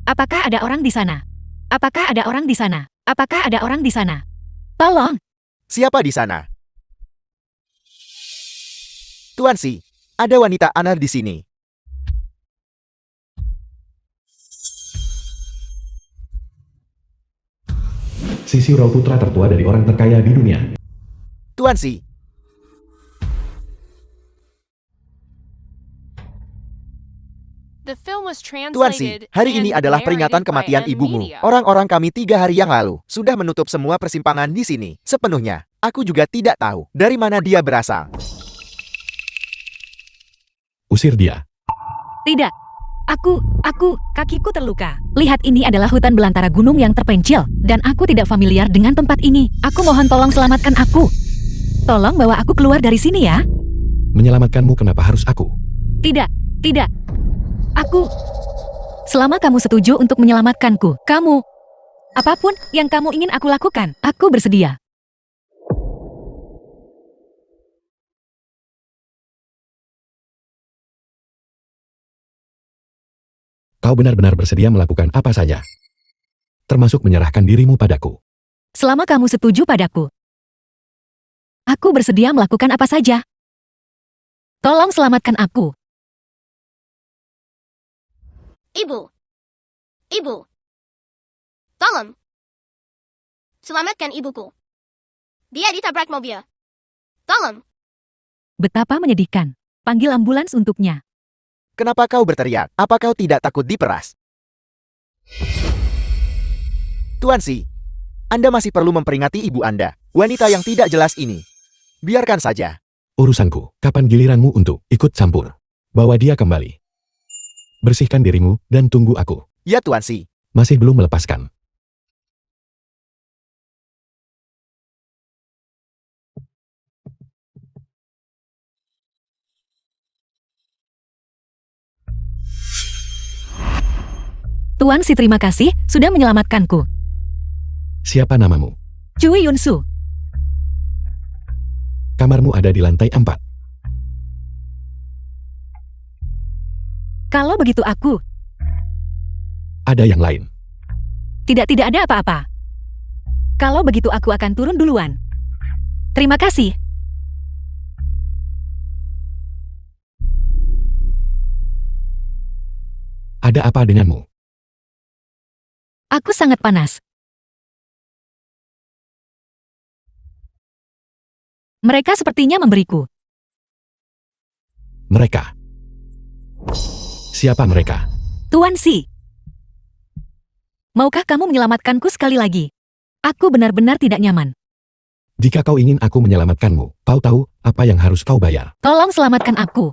Apakah ada orang di sana? Apakah ada orang di sana? Apakah ada orang di sana? Tolong! Siapa di sana? Tuan Si, ada wanita aneh di sini. Sisi Rao putra tertua dari orang terkaya di dunia. Tuan Si, The film was Tuan Si, translated hari ini and adalah peringatan narrated by kematian M ibumu. Media. Orang-orang kami 3 hari yang lalu sudah menutup semua persimpangan di sini sepenuhnya. Aku juga tidak tahu dari mana dia berasal. Usir dia. Tidak. Kakiku terluka. Lihat, ini adalah hutan belantara gunung yang terpencil, dan aku tidak familiar dengan tempat ini. Aku mohon tolong selamatkan aku. Tolong bawa aku keluar dari sini ya. Menyelamatkanmu kenapa harus aku? Tidak. Aku... Selama kamu setuju untuk menyelamatkanku, apapun yang kamu ingin aku lakukan, aku bersedia. Kau benar-benar bersedia melakukan apa saja. Termasuk menyerahkan dirimu padaku. Selama kamu setuju padaku, aku bersedia melakukan apa saja. Tolong selamatkan aku. Ibu. Tolong. Selamatkan ibuku. Dia ditabrak mobil. Tolong. Betapa menyedihkan. Panggil ambulans untuknya. Kenapa kau berteriak? Apa kau tidak takut diperas? Tuan Si, Anda masih perlu memperingati ibu Anda, wanita yang tidak jelas ini. Biarkan saja. Urusanku, kapan giliranmu untuk ikut campur? Bawa dia kembali. Bersihkan dirimu dan tunggu aku. Ya Tuan Si. Masih belum melepaskan. Tuan Si, terima kasih sudah menyelamatkanku. Siapa namamu? Cui Yunsu. Kamarmu ada di lantai 4. Kalau begitu aku... Ada yang lain. Tidak ada apa-apa. Kalau begitu aku akan turun duluan. Terima kasih. Ada apa denganmu? Aku sangat panas. Mereka sepertinya memberiku. Mereka. Siapa mereka? Tuan Si. Maukah kamu menyelamatkanku sekali lagi? Aku benar-benar tidak nyaman. Jika kau ingin aku menyelamatkanmu, kau tahu apa yang harus kau bayar. Tolong selamatkan aku.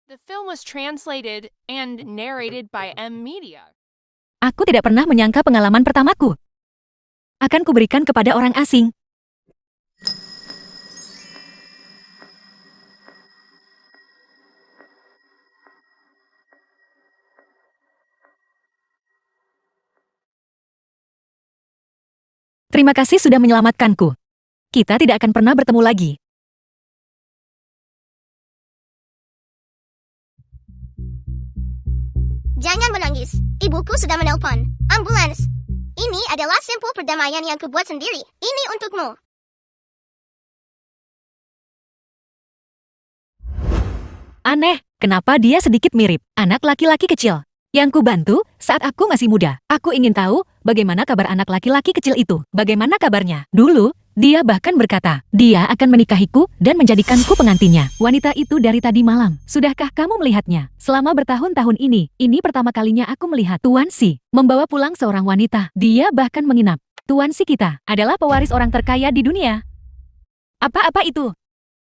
The film was translated and narrated by M Media. Aku tidak pernah menyangka pengalaman pertamaku akan kuberikan kepada orang asing. Terima kasih sudah menyelamatkanku. Kita tidak akan pernah bertemu lagi. Jangan menangis. Ibuku sudah menelpon. Ambulans. Ini adalah simpul perdamaian yang kubuat sendiri. Ini untukmu. Aneh, kenapa dia sedikit mirip anak laki-laki kecil yang kubantu saat aku masih muda. Aku ingin tahu bagaimana kabar anak laki-laki kecil itu. Bagaimana kabarnya? Dulu, dia bahkan berkata, dia akan menikahiku dan menjadikanku pengantinnya. Wanita itu dari tadi malam. Sudahkah kamu melihatnya? Selama bertahun-tahun ini pertama kalinya aku melihat Tuan Si membawa pulang seorang wanita. Dia bahkan menginap. Tuan Si kita adalah pewaris orang terkaya di dunia. Apa-apa itu?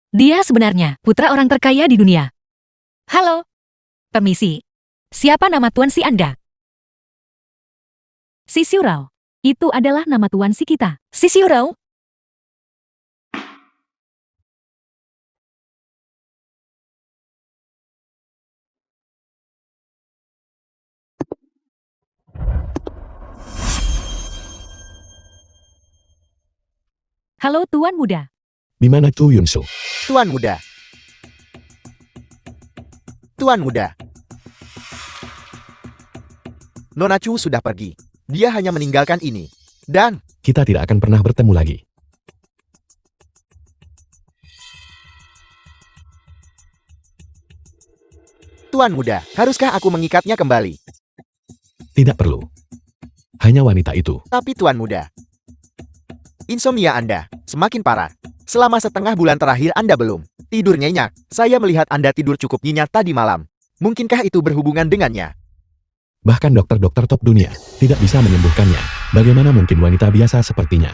Dia sebenarnya putra orang terkaya di dunia. Halo. Permisi. Siapa nama Tuan Si Anda? Sisiurau. Itu adalah nama Tuan Si kita. Sisiurau. Halo Tuan Muda. Di mana Chu Yunsu? Tuan Muda. Tuan Muda. Nona Chu sudah pergi. Dia hanya meninggalkan ini. Dan, Kita tidak akan pernah bertemu lagi. Tuan Muda, haruskah aku mengikatnya kembali? Tidak perlu. Hanya wanita itu. Tapi Tuan Muda, insomnia Anda semakin parah. Selama setengah bulan terakhir Anda belum tidur nyenyak. Saya melihat Anda tidur cukup nyenyak tadi malam. Mungkinkah itu berhubungan dengannya? Bahkan dokter-dokter top dunia tidak bisa menyembuhkannya. Bagaimana mungkin wanita biasa sepertinya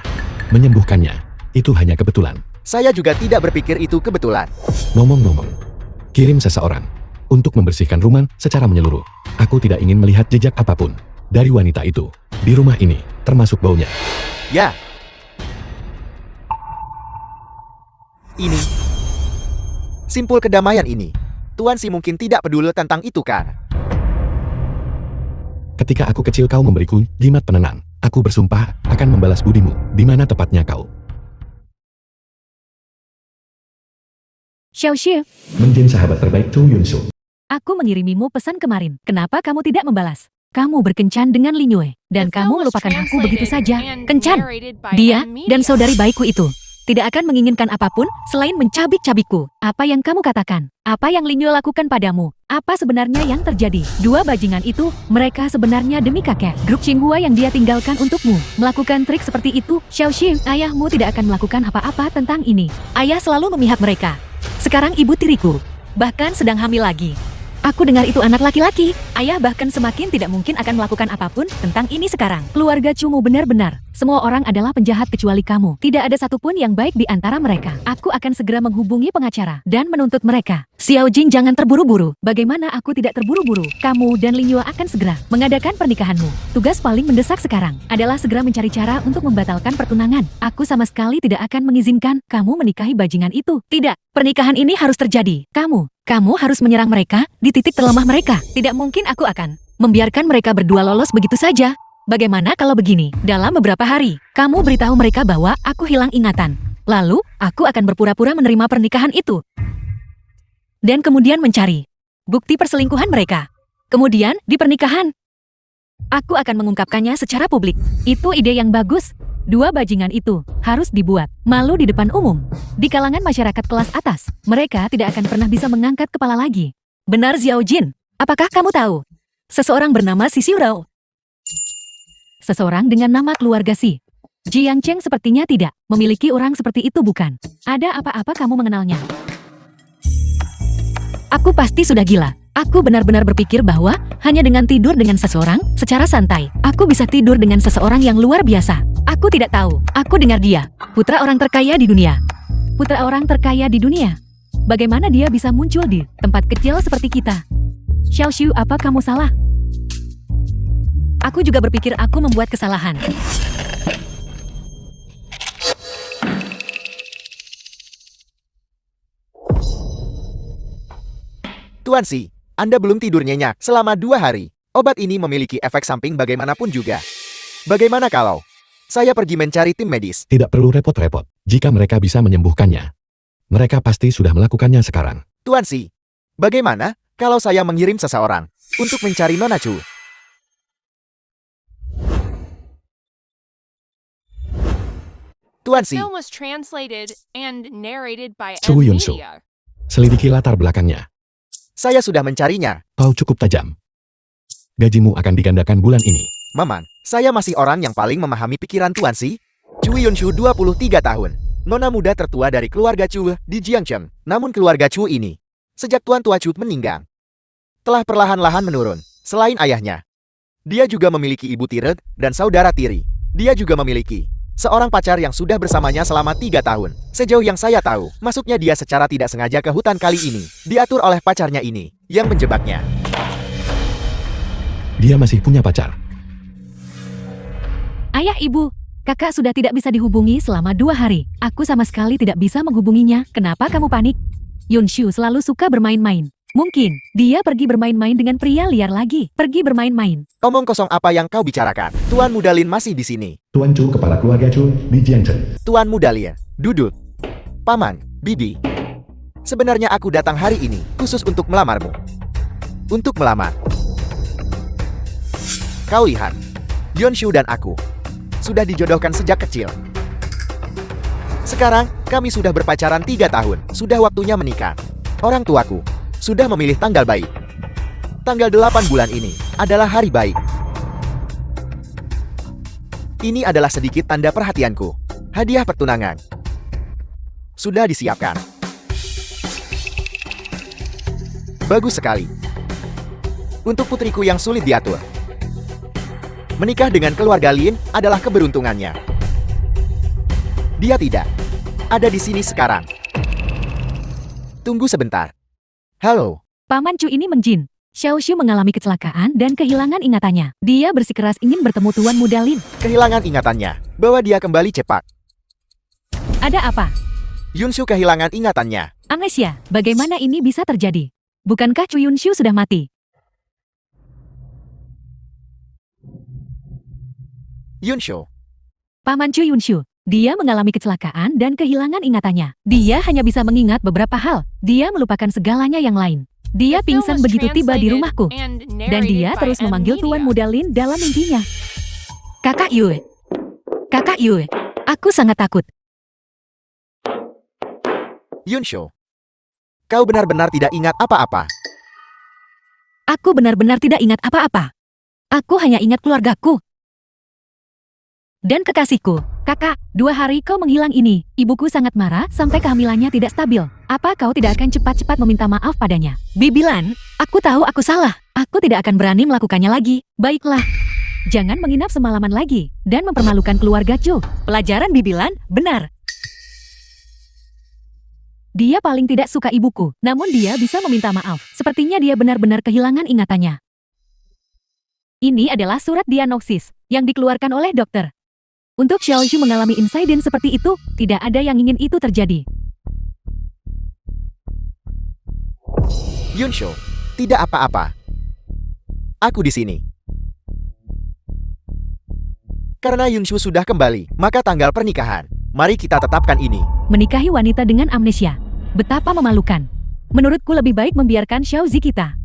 menyembuhkannya? Itu hanya kebetulan. Saya juga tidak berpikir itu kebetulan. Ngomong-ngomong, kirim seseorang untuk membersihkan rumah secara menyeluruh. Aku tidak ingin melihat jejak apapun dari wanita itu di rumah ini, termasuk baunya. Ya. Ini. Simpul kedamaian ini. Tuan Si mungkin tidak peduli tentang itu kan? Ketika aku kecil kau memberiku jimat penenang. Aku bersumpah akan membalas budimu. Di mana tepatnya kau? Xiao Xie, Menjin sahabat terbaik Chu Yunsu. aku mengirimimu pesan kemarin. Kenapa kamu tidak membalas? Kamu berkencan dengan Lin Yue, dan The film kamu was melupakan aku begitu translated saja. and Kencan. narrated by Dia M dan Media. saudari baikku itu tidak akan menginginkan apapun selain mencabik-cabikku. Apa yang kamu katakan? Apa yang Lin Yue lakukan padamu? Apa sebenarnya yang terjadi? Dua bajingan itu, mereka sebenarnya demi kakek. Grup Xinghua yang dia tinggalkan untukmu. Melakukan trik seperti itu, Xiao Xie, ayahmu tidak akan melakukan apa-apa tentang ini. Ayah selalu memihak mereka. Sekarang ibu tiriku, bahkan sedang hamil lagi. Aku dengar itu anak laki-laki. Ayah bahkan semakin tidak mungkin akan melakukan apapun tentang ini sekarang. Keluarga Chumu benar-benar. Semua orang adalah penjahat kecuali kamu. Tidak ada satupun yang baik di antara mereka. Aku akan segera menghubungi pengacara dan menuntut mereka. Xiao Jing, jangan terburu-buru. Bagaimana aku tidak terburu-buru? Kamu dan Lin Yue akan segera mengadakan pernikahanmu. Tugas paling mendesak sekarang adalah segera mencari cara untuk membatalkan pertunangan. Aku sama sekali tidak akan mengizinkan kamu menikahi bajingan itu. Tidak, pernikahan ini harus terjadi. Kamu harus menyerang mereka di titik terlemah mereka. Tidak mungkin aku akan membiarkan mereka berdua lolos begitu saja. Bagaimana kalau begini? Dalam beberapa hari, kamu beritahu mereka bahwa aku hilang ingatan. Lalu, aku akan berpura-pura menerima pernikahan itu. Dan kemudian mencari bukti perselingkuhan mereka. Kemudian, di pernikahan, aku akan mengungkapkannya secara publik. Itu ide yang bagus. Dua bajingan itu harus dibuat malu di depan umum. Di kalangan masyarakat kelas atas, mereka tidak akan pernah bisa mengangkat kepala lagi. Benar Xiao Jin, apakah kamu tahu? Seseorang bernama Si Xiurao. Seseorang dengan nama keluarga Si. Jiang Cheng sepertinya tidak memiliki orang seperti itu, bukan? Ada apa-apa kamu mengenalnya? Aku pasti sudah gila. Aku benar-benar berpikir bahwa hanya dengan tidur dengan seseorang secara santai, aku bisa tidur dengan seseorang yang luar biasa. Aku tidak tahu. Aku dengar dia putra orang terkaya di dunia. Putra orang terkaya di dunia. Bagaimana dia bisa muncul di tempat kecil seperti kita? Xiao Xiu, apa kamu salah? Aku juga berpikir aku membuat kesalahan. Tuan Si, Anda belum tidur nyenyak selama 2 hari. Obat ini memiliki efek samping bagaimanapun juga. Bagaimana kalau saya pergi mencari tim medis? Tidak perlu repot-repot. Jika mereka bisa menyembuhkannya, mereka pasti sudah melakukannya sekarang. Tuan Si, bagaimana kalau saya mengirim seseorang untuk mencari Nona Chu? Tuan The Si, film was translated and narrated by Chu M Yunsu. Media. Selidiki latar belakangnya. saya sudah mencarinya. Kau cukup tajam. Gajimu akan digandakan bulan ini. Maman, saya masih orang yang paling memahami pikiran Tuan Si. Chu Yunshu 23 tahun. Nona muda tertua dari keluarga Chu di Jiangcheng. Namun keluarga Chu ini, sejak Tuan Tua Chu meninggal, telah perlahan-lahan menurun. Selain ayahnya, dia juga memiliki ibu tiri dan saudara tiri. Dia juga memiliki seorang pacar yang sudah bersamanya selama 3 tahun. Sejauh yang saya tahu, masuknya dia secara tidak sengaja ke hutan kali ini diatur oleh pacarnya ini, yang menjebaknya. Dia masih punya pacar. Ayah, ibu, kakak sudah tidak bisa dihubungi selama 2 hari. Aku sama sekali tidak bisa menghubunginya. Kenapa kamu panik? Yunshu selalu suka bermain-main. Mungkin, dia pergi bermain-main dengan pria liar lagi. Pergi bermain-main. Omong kosong apa yang kau bicarakan? Tuan Muda Lin masih di sini. Tuan Chu, kepala keluarga Chu di Jiangchen. Tuan Muda Lin, duduk. Paman, Bibi. Sebenarnya aku datang hari ini khusus untuk melamarmu. Untuk melamar. Kau lihat, Yunshu dan aku sudah dijodohkan sejak kecil. Sekarang, kami sudah berpacaran 3 tahun. Sudah waktunya menikah. Orang tuaku sudah memilih tanggal baik. Tanggal 8 bulan ini adalah hari baik. Ini adalah sedikit tanda perhatianku. Hadiah pertunangan. Sudah disiapkan. Bagus sekali. Untuk putriku yang sulit diatur. Menikah dengan keluarga Lin adalah keberuntungannya. Dia tidak ada di sini sekarang. Tunggu sebentar. Halo. Paman Chu ini menjin. Xiao Shu mengalami kecelakaan dan kehilangan ingatannya. Dia bersikeras ingin bertemu Tuan Muda Lin. Kehilangan ingatannya. Bawa dia kembali cepat. Ada apa? Yunshu kehilangan ingatannya. Amnesia, bagaimana ini bisa terjadi? Bukankah Chu Yunshu sudah mati? Yunshu. Paman Chu Yunshu. Dia mengalami kecelakaan dan kehilangan ingatannya. Dia hanya bisa mengingat beberapa hal. Dia melupakan segalanya yang lain. Dia The film pingsan was begitu tiba di translated rumahku. and Dan dia narrated by terus M memanggil Media. Tuan Muda Lin dalam mimpinya. Kakak Yue. Kakak Yue. Aku sangat takut. Yunshu. Kau benar-benar tidak ingat apa-apa. Aku benar-benar tidak ingat apa-apa. Aku hanya ingat keluargaku. Dan kekasihku. Kakak, 2 hari kau menghilang ini. Ibuku sangat marah sampai kehamilannya tidak stabil. Apa kau tidak akan cepat-cepat meminta maaf padanya? Bibilan, aku tahu aku salah. Aku tidak akan berani melakukannya lagi. Baiklah. Jangan menginap semalaman lagi dan mempermalukan keluarga Chu. Pelajaran Bibilan, benar. Dia paling tidak suka ibuku, namun dia bisa meminta maaf. Sepertinya dia benar-benar kehilangan ingatannya. Ini adalah surat diagnosis yang dikeluarkan oleh dokter. Untuk Xiao Shu mengalami insiden seperti itu, tidak ada yang ingin itu terjadi. Yunshu, tidak apa-apa. Aku di sini. Karena Yunshu sudah kembali, maka tanggal pernikahan. Mari kita tetapkan ini. Menikahi wanita dengan amnesia. Betapa memalukan. Menurutku lebih baik membiarkan Xiao Zi kita.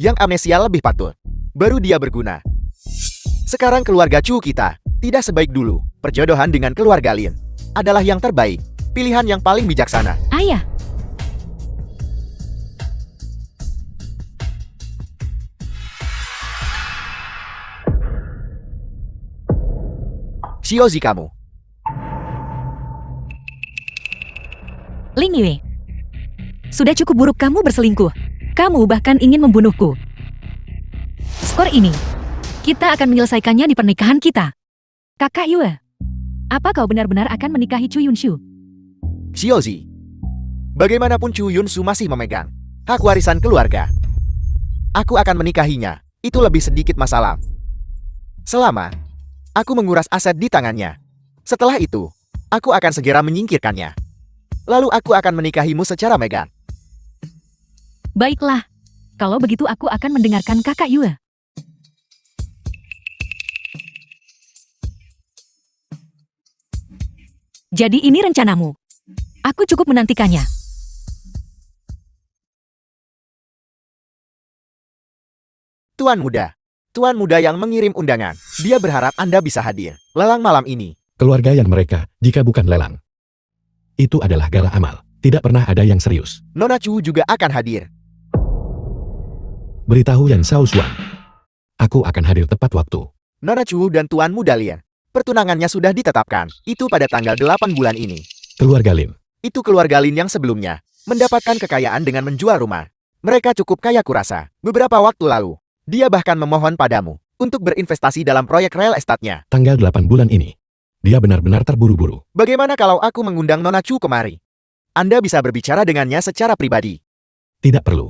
Yang amnesia lebih patut. Baru dia berguna. Sekarang keluarga Chu kita tidak sebaik dulu. Perjodohan dengan keluarga Lin adalah yang terbaik. Pilihan yang paling bijaksana. Ayah, Xiaozi kamu. Ling Yue. Sudah cukup buruk kamu berselingkuh. Kamu bahkan ingin membunuhku. Skor ini, kita akan menyelesaikannya di pernikahan kita. Kakak Yue, apa kau benar-benar akan menikahi Chu Yunshu? Xiaozi. Bagaimanapun Chu Yunsu masih memegang hak warisan keluarga. Aku akan menikahinya. Itu lebih sedikit masalah. Selama aku menguras aset di tangannya. Setelah itu, aku akan segera menyingkirkannya. Lalu aku akan menikahimu secara megan. Baiklah, kalau begitu aku akan mendengarkan kakak Yue. Jadi ini rencanamu. Aku cukup menantikannya. Tuan muda yang mengirim undangan. Dia berharap Anda bisa hadir lelang malam ini. Keluarga yang mereka, jika bukan lelang. Itu adalah gala amal. Tidak pernah ada yang serius. Nona Chu juga akan hadir. Beritahu Yan Shao Xuan. Aku akan hadir tepat waktu. Nona Chu dan Tuan Muda Lin. Pertunangannya sudah ditetapkan. Itu pada tanggal 8 bulan ini. Keluarga Lin. Itu keluarga Lin yang sebelumnya mendapatkan kekayaan dengan menjual rumah. Mereka cukup kaya kurasa. Beberapa waktu lalu, dia bahkan memohon padamu untuk berinvestasi dalam proyek real estate-nya. Tanggal 8 bulan ini. Dia benar-benar terburu-buru. Bagaimana kalau aku mengundang Nona Chu kemari? Anda bisa berbicara dengannya secara pribadi. Tidak perlu.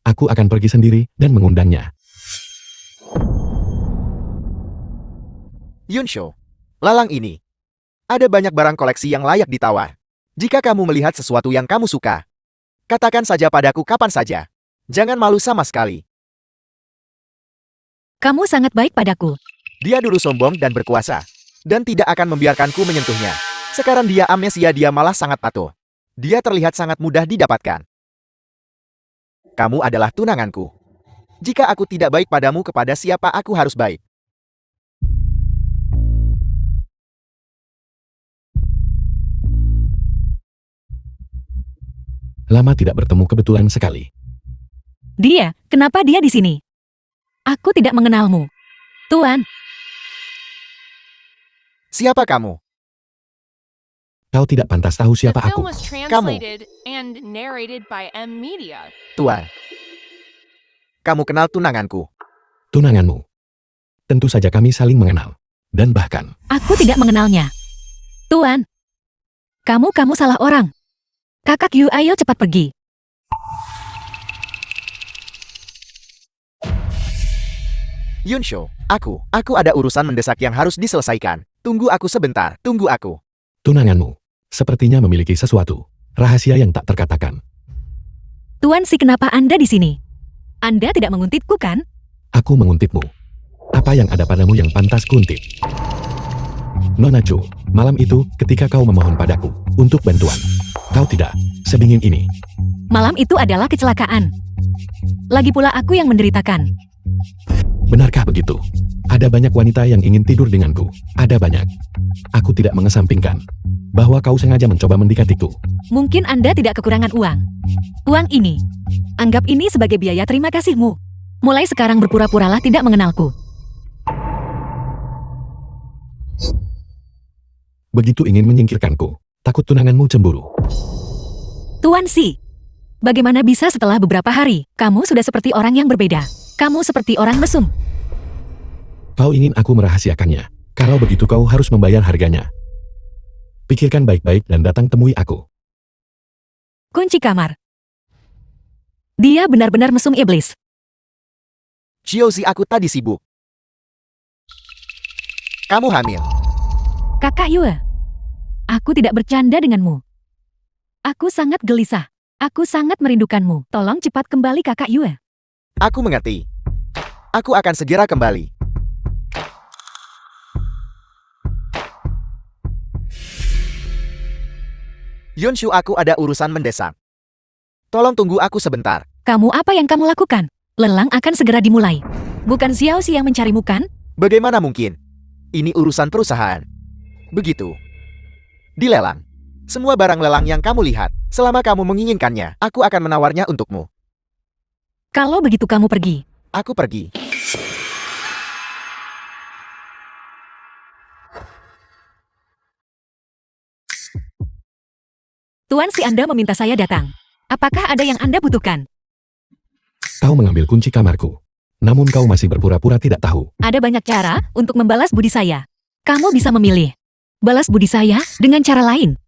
Aku akan pergi sendiri dan mengundangnya. Yunshu, lalang ini. Ada banyak barang koleksi yang layak ditawar. Jika kamu melihat sesuatu yang kamu suka, Katakan saja padaku kapan saja. Jangan malu sama sekali. Kamu sangat baik padaku. Dia dulu sombong dan berkuasa. Dan tidak akan membiarkanku menyentuhnya. Sekarang dia amnesia, dia malah sangat patuh. Dia terlihat sangat mudah didapatkan. Kamu adalah tunanganku. Jika aku tidak baik padamu, kepada siapa aku harus baik? Lama tidak bertemu, kebetulan sekali. Kenapa dia di sini? Aku tidak mengenalmu. Tuan, Siapa kamu? Kau tidak pantas tahu The siapa film aku. was translated and narrated by M Media. Tuan. Kamu kenal tunanganku. Tunanganmu. Tentu saja kami saling mengenal. Dan bahkan, aku tidak mengenalnya. Tuan, kamu salah orang. Kakak Yu, ayo cepat pergi. Yunsho, aku ada urusan mendesak yang harus diselesaikan. Tunggu aku sebentar, tunggu aku. tunanganmu sepertinya memiliki sesuatu. Rahasia yang tak terkatakan. Tuan Si, kenapa Anda di sini? Anda tidak menguntitku kan? Aku menguntitmu. Apa yang ada padamu yang pantas kuntip? Nona Chu, malam itu ketika kau memohon padaku untuk bantuan, kau tidak sedingin ini. Malam itu adalah kecelakaan. Lagi pula aku yang menderitakan. Benarkah begitu? Ada banyak wanita yang ingin tidur denganku. Ada banyak. Aku tidak mengesampingkan bahwa kau sengaja mencoba mendekatiku. Mungkin Anda tidak kekurangan uang. Uang ini, anggap ini sebagai biaya terima kasihmu. Mulai sekarang berpura-puralah tidak mengenalku. Begitu ingin menyingkirkanku, takut tunanganmu cemburu. Tuan Si, bagaimana bisa setelah beberapa hari, kamu sudah seperti orang yang berbeda. Kamu seperti orang mesum. Kau ingin aku merahasiakannya. Kalau begitu kau harus membayar harganya. Pikirkan baik-baik dan datang temui aku. Kunci kamar. Dia benar-benar mesum iblis. Chiozi, aku tadi sibuk. Kamu hamil. Kakak Yue, aku tidak bercanda denganmu. Aku sangat gelisah. Aku sangat merindukanmu. Tolong cepat kembali, Kakak Yue. Aku mengerti. Aku akan segera kembali. Yunshu, aku ada urusan mendesak. Tolong tunggu aku sebentar. Kamu apa yang kamu lakukan? Lelang akan segera dimulai. Bukan Xiao Xi yang mencarimu kan? Bagaimana mungkin? Ini urusan perusahaan. Begitu. Dilelang. Semua barang lelang yang kamu lihat, selama kamu menginginkannya, aku akan menawarnya untukmu. Kalau begitu kamu pergi. Aku pergi. Tuan Si, Anda meminta saya datang. Apakah ada yang Anda butuhkan? Kau mengambil kunci kamarku. Namun kau masih berpura-pura tidak tahu. Ada banyak cara untuk membalas budi saya. Kamu bisa memilih. Balas budi saya dengan cara lain.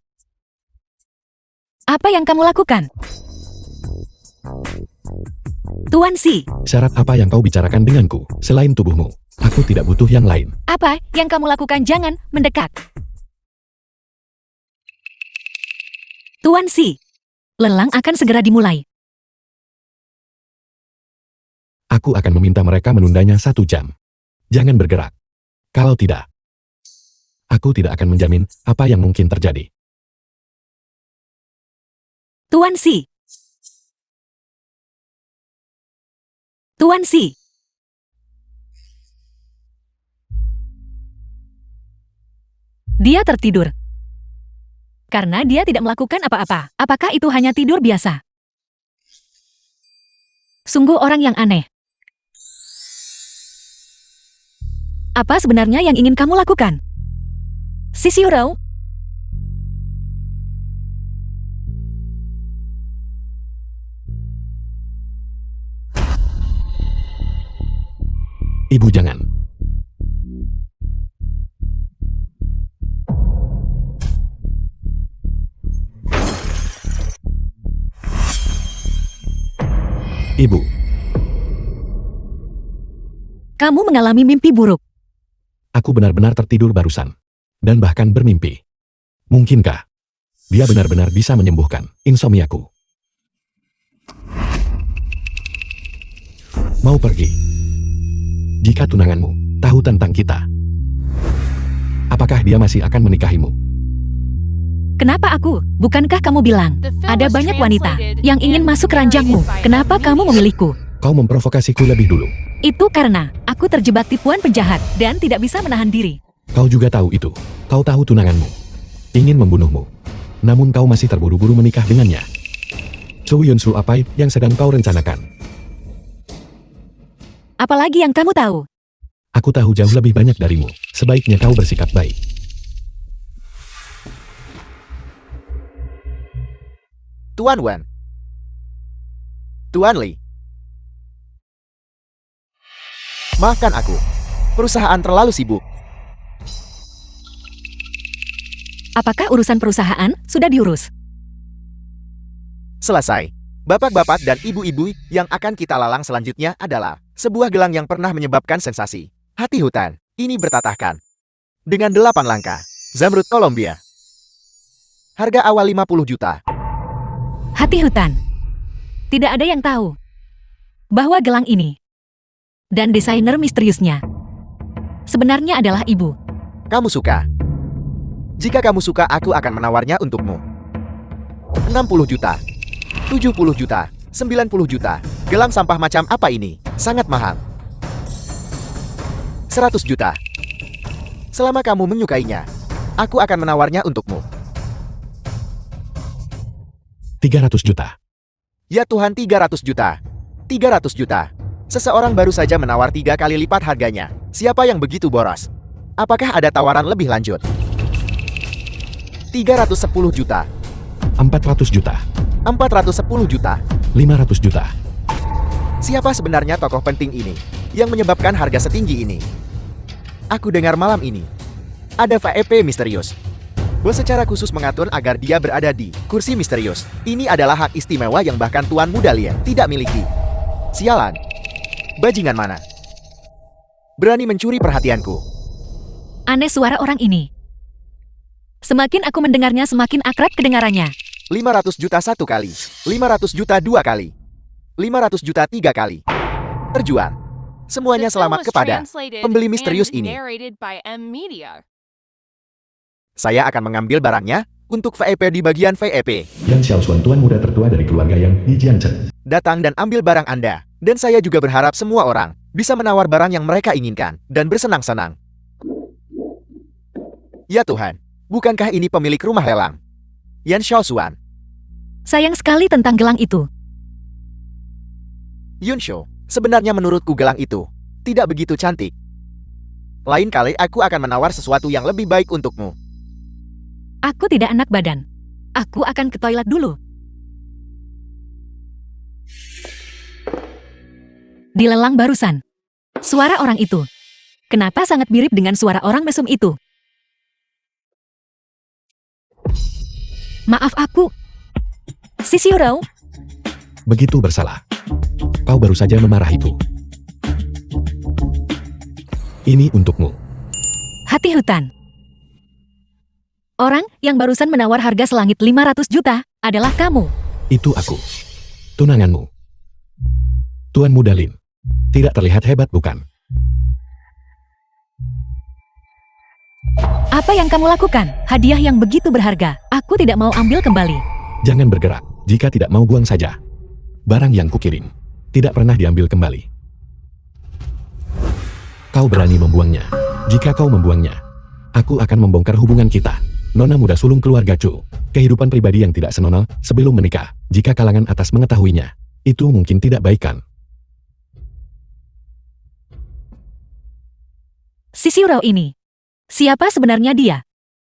Apa yang kamu lakukan? Tuan Si, Syarat apa yang kau bicarakan denganku, selain tubuhmu? Aku tidak butuh yang lain. apa yang kamu lakukan? Jangan mendekat. Tuan Si, lelang akan segera dimulai. Aku akan meminta mereka menundanya 1 jam. Jangan bergerak. Kalau tidak, aku tidak akan menjamin apa yang mungkin terjadi. Tuan Si. Tuan Si. Dia tertidur. Karena dia tidak melakukan apa-apa. Apakah itu hanya tidur biasa? Sungguh orang yang aneh. Apa sebenarnya yang ingin kamu lakukan? Sisiurou? Ibu jangan. Ibu, Kamu mengalami mimpi buruk. aku benar-benar tertidur barusan. Dan bahkan bermimpi. Mungkinkah dia benar-benar bisa menyembuhkan insomniaku? mau pergi. Jika tunanganmu tahu tentang kita, apakah dia masih akan menikahimu? Kenapa aku? Bukankah kamu bilang, The film ada was banyak wanita translated yang ingin and masuk narrated ranjangmu. by Kenapa kamu Amnesia. memilihku? Kau memprovokasiku lebih dulu. Itu karena aku terjebak tipuan penjahat dan tidak bisa menahan diri. Kau juga tahu itu. Kau tahu tunanganmu ingin membunuhmu. Namun kau masih terburu-buru menikah dengannya. Cho Yun-soo, apa yang sedang kau rencanakan? Apalagi yang kamu tahu? Aku tahu jauh lebih banyak darimu. Sebaiknya kau bersikap baik. Tuan Wen. Tuan Li. Maafkan aku. Perusahaan terlalu sibuk. Apakah urusan perusahaan sudah diurus? Selesai. Bapak-bapak dan ibu-ibu yang akan kita lalang selanjutnya adalah sebuah gelang yang pernah menyebabkan sensasi. Hati hutan. Ini bertatahkan. Dengan 8 langkah. Zamrud Columbia. Harga awal 50 juta. Hati hutan. Tidak ada yang tahu bahwa gelang ini dan desainer misteriusnya sebenarnya adalah ibu. Kamu suka? Jika kamu suka, aku akan menawarnya untukmu. 60 juta. 70 juta. 90 juta. Gelang sampah macam apa ini? Sangat mahal. 100 juta. Selama kamu menyukainya, aku akan menawarnya untukmu. 300 juta. Ya Tuhan, 300 juta. 300 juta. Seseorang baru saja menawar 3 kali lipat harganya. Siapa yang begitu boros? Apakah ada tawaran lebih lanjut? 310 juta. 400 juta. 410 juta. 500 juta. Siapa sebenarnya tokoh penting ini yang menyebabkan harga setinggi ini? Aku dengar malam ini ada VIP misterius. Bos secara khusus mengatur agar dia berada di kursi misterius. Ini adalah hak istimewa yang bahkan Tuan Muda Lien tidak miliki. Sialan. Bajingan mana? Berani mencuri perhatianku. Aneh suara orang ini. Semakin aku mendengarnya, semakin akrab kedengarannya. 500 juta 1 kali. 500 juta 2 kali. 500 juta 3 kali. Terjual. Semuanya The film selamat was kepada translated pembeli misterius and ini. narrated by Media. Saya akan mengambil barangnya untuk VIP di bagian VIP. Yan Xiaoxuan, tuan muda tertua dari keluarga Yang di Jiangchen. Datang dan ambil barang Anda. Dan saya juga berharap semua orang bisa menawar barang yang mereka inginkan dan bersenang-senang. Ya Tuhan, bukankah ini pemilik rumah lelang? Yan Xiaoxuan. Sayang sekali tentang gelang itu. Yunsho, sebenarnya menurutku gelang itu tidak begitu cantik. Lain kali aku akan menawar sesuatu yang lebih baik untukmu. Aku tidak enak badan. Aku akan ke toilet dulu. Di lelang barusan. Suara orang itu. Kenapa sangat mirip dengan suara orang mesum itu? Maaf aku. Sisiurou, Begitu bersalah. Kau baru saja memarahiku. Ini untukmu. hati hutan. Orang yang barusan menawar harga selangit 500 juta adalah kamu. Itu aku. Tunanganmu. Tuan Muda Lin. Tidak terlihat hebat, bukan? Apa yang kamu lakukan? Hadiah yang begitu berharga. Aku tidak mau ambil kembali. Jangan bergerak. Jika tidak mau, buang saja. Barang yang kukirim tidak pernah diambil kembali. Kau berani membuangnya. Jika kau membuangnya, aku akan membongkar hubungan kita. Nona muda sulung keluarga Chu. Kehidupan pribadi yang tidak senonoh sebelum menikah. Jika kalangan atas mengetahuinya, itu mungkin tidak baik, kan? Sisiurou ini. Siapa sebenarnya dia?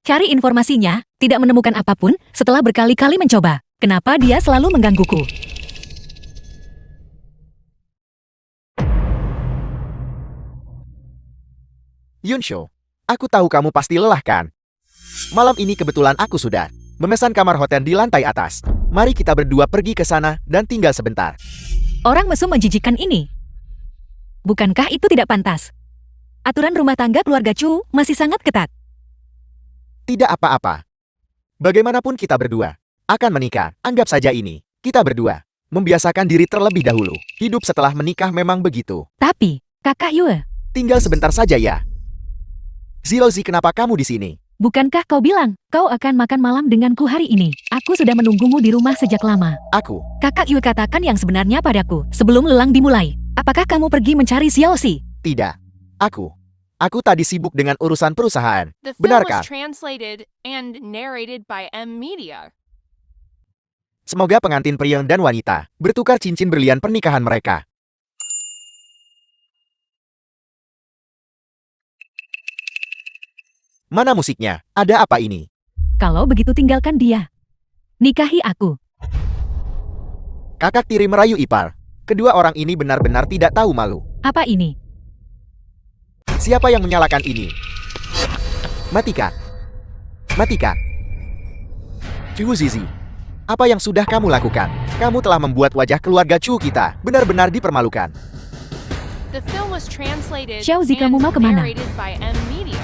Cari informasinya, tidak menemukan apapun setelah berkali-kali mencoba. Kenapa dia selalu menggangguku? Yunsho, aku tahu kamu pasti lelah, kan? Malam ini kebetulan aku sudah memesan kamar hotel di lantai atas. Mari kita berdua pergi ke sana dan tinggal sebentar. Orang mesum menjijikan ini. Bukankah itu tidak pantas? Aturan rumah tangga keluarga Chu masih sangat ketat. Tidak apa-apa. Bagaimanapun kita berdua akan menikah. Anggap saja ini kita berdua Membiasakan diri terlebih dahulu. Hidup setelah menikah memang begitu. Tapi, Kakak Yue, Tinggal sebentar saja ya. Zilozi, kenapa kamu di sini? bukankah kau bilang kau akan makan malam denganku hari ini? Aku sudah menunggumu di rumah sejak lama. Aku. Kakak Yue, katakan yang sebenarnya padaku sebelum lelang dimulai. Apakah kamu pergi mencari Xiaoxi? Tidak. Aku tadi sibuk dengan urusan perusahaan. The film Benarkah? was translated and narrated by M Media. Semoga pengantin pria dan wanita bertukar cincin berlian pernikahan mereka. Mana musiknya? Ada apa ini? Kalau begitu tinggalkan dia. Nikahi aku. Kakak tiri merayu ipar. Kedua orang ini benar-benar tidak tahu malu. Apa ini? Siapa yang menyalakan ini? Matikan. Matikan. Chu Zizi, apa yang sudah kamu lakukan? Kamu telah membuat wajah keluarga Chu kita benar-benar dipermalukan. The film was translated Xiaozi, and kamu mau kemana? narrated by M Media.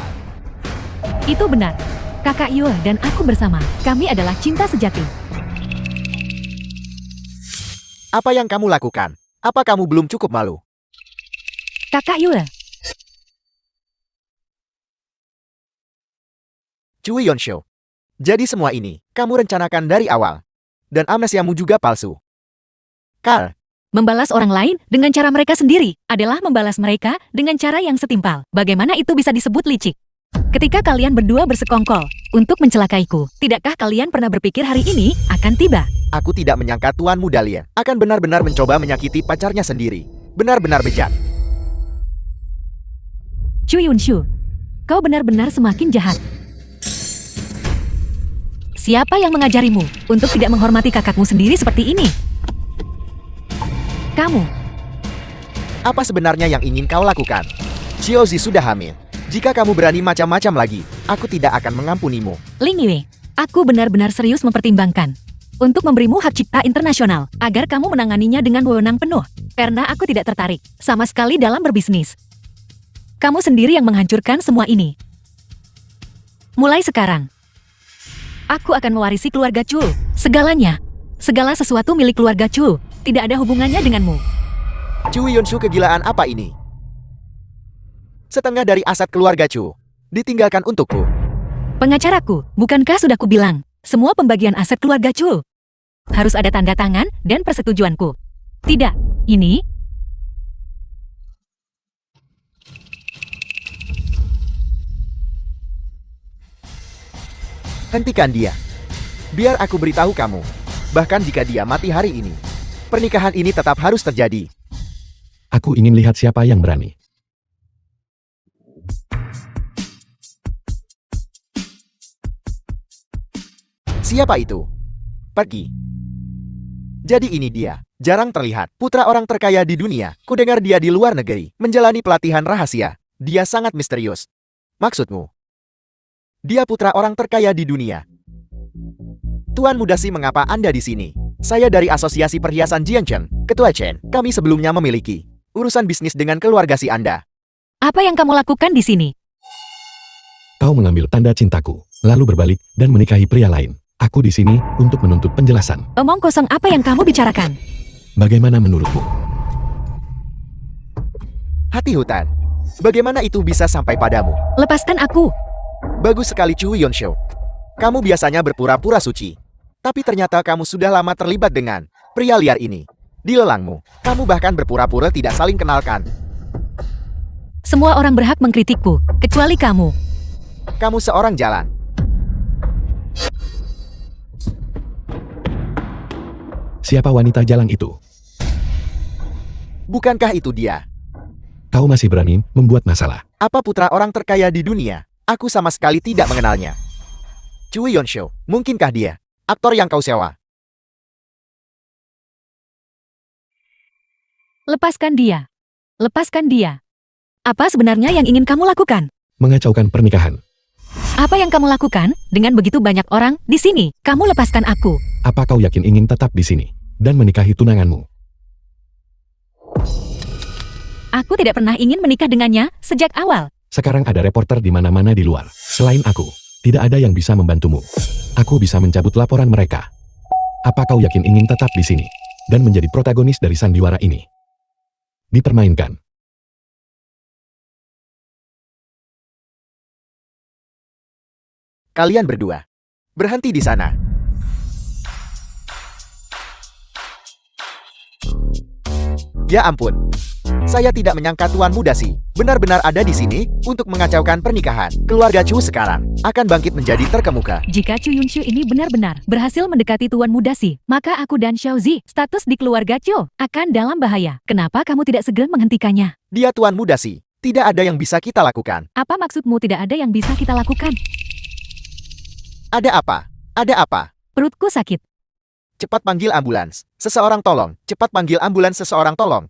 Itu benar. Kakak Yue dan aku bersama. Kami adalah cinta sejati. Apa yang kamu lakukan? Apa kamu belum cukup malu? Kakak Yue, Chu Yonshu. Jadi semua ini, kamu rencanakan dari awal. Dan amnesiamu juga palsu. Carl, membalas orang lain dengan cara mereka sendiri adalah membalas mereka dengan cara yang setimpal. Bagaimana itu bisa disebut licik? Ketika kalian berdua bersekongkol untuk mencelakaiku, tidakkah kalian pernah berpikir hari ini akan tiba? aku tidak menyangka Tuan Muda Lien akan benar-benar mencoba menyakiti pacarnya sendiri. Benar-benar bejat. Chu Yunshu, kau benar-benar semakin jahat. Siapa yang mengajarimu untuk tidak menghormati kakakmu sendiri seperti ini? Kamu. Apa sebenarnya yang ingin kau lakukan? Xiaozi sudah hamil. Jika kamu berani macam-macam lagi, aku tidak akan mengampunimu. Ling Yue, aku benar-benar serius mempertimbangkan untuk memberimu hak cipta internasional agar kamu menanganinya dengan wewenang penuh. Karena aku tidak tertarik sama sekali dalam berbisnis. Kamu sendiri yang menghancurkan semua ini. Mulai sekarang, aku akan mewarisi keluarga Chu. Segalanya, segala sesuatu milik keluarga Chu. Tidak ada hubungannya denganmu. Chu Yonshu, kegilaan apa ini? Setengah dari aset keluarga Chu ditinggalkan untukku. Pengacaraku, bukankah sudah kubilang, semua pembagian aset keluarga Chu harus ada tanda tangan dan persetujuanku. Tidak, ini Hentikan dia. Biar aku beritahu kamu. Bahkan jika dia mati hari ini, pernikahan ini tetap harus terjadi. Aku ingin lihat siapa yang berani. Siapa itu? Pergi. Jadi ini dia. Jarang terlihat. Putra orang terkaya di dunia. Kudengar dia di luar negeri. Menjalani pelatihan rahasia. Dia sangat misterius. Maksudmu? Dia putra orang terkaya di dunia. Tuan Mudasi, mengapa Anda di sini? Saya dari Asosiasi Perhiasan Jiangchen. Ketua Chen. Kami sebelumnya memiliki urusan bisnis dengan keluarga si Anda. apa yang kamu lakukan di sini? Kau mengambil tanda cintaku, lalu berbalik dan menikahi pria lain. Aku di sini untuk menuntut penjelasan. Omong kosong apa yang kamu bicarakan? Bagaimana menurutmu? Hati hutan. Bagaimana itu bisa sampai padamu? Lepaskan aku. Bagus sekali, Chu Yonshu. Kamu biasanya berpura-pura suci. Tapi ternyata kamu sudah lama terlibat dengan pria liar ini. Di lelangmu, kamu bahkan berpura-pura tidak saling kenalkan. Semua orang berhak mengkritikku, kecuali kamu. Kamu seorang jalan. Siapa wanita jalang itu? Bukankah itu dia? Kau masih berani membuat masalah. Apa putra orang terkaya di dunia? Aku sama sekali tidak mengenalnya. Chu Yonshu, mungkinkah dia aktor yang kau sewa? Lepaskan dia. Lepaskan dia. Apa sebenarnya yang ingin kamu lakukan? Mengacaukan pernikahan. Apa yang kamu lakukan dengan begitu banyak orang di sini? Kamu lepaskan aku. Apa kau yakin ingin tetap di sini dan menikahi tunanganmu? Aku tidak pernah ingin menikah dengannya sejak awal. Sekarang ada reporter di mana-mana di luar. Selain aku, tidak ada yang bisa membantumu. Aku bisa mencabut laporan mereka. Apa kau yakin ingin tetap di sini dan menjadi protagonis dari sandiwara ini. Dipermainkan. Kalian berdua. Berhenti di sana. Ya ampun. Saya tidak menyangka Tuan Muda Si benar-benar ada di sini untuk mengacaukan pernikahan. Keluarga Chu sekarang akan bangkit menjadi terkemuka. Jika Chu Yunshu ini benar-benar berhasil mendekati Tuan Muda Si, maka aku dan Xiao Zi, status di keluarga Chu, akan dalam bahaya. Kenapa kamu tidak segera menghentikannya? Dia Tuan Muda Si. Tidak ada yang bisa kita lakukan. Apa maksudmu tidak ada yang bisa kita lakukan? Ada apa? Ada apa? Perutku sakit. Cepat panggil ambulans. Seseorang tolong. Cepat panggil ambulans seseorang tolong.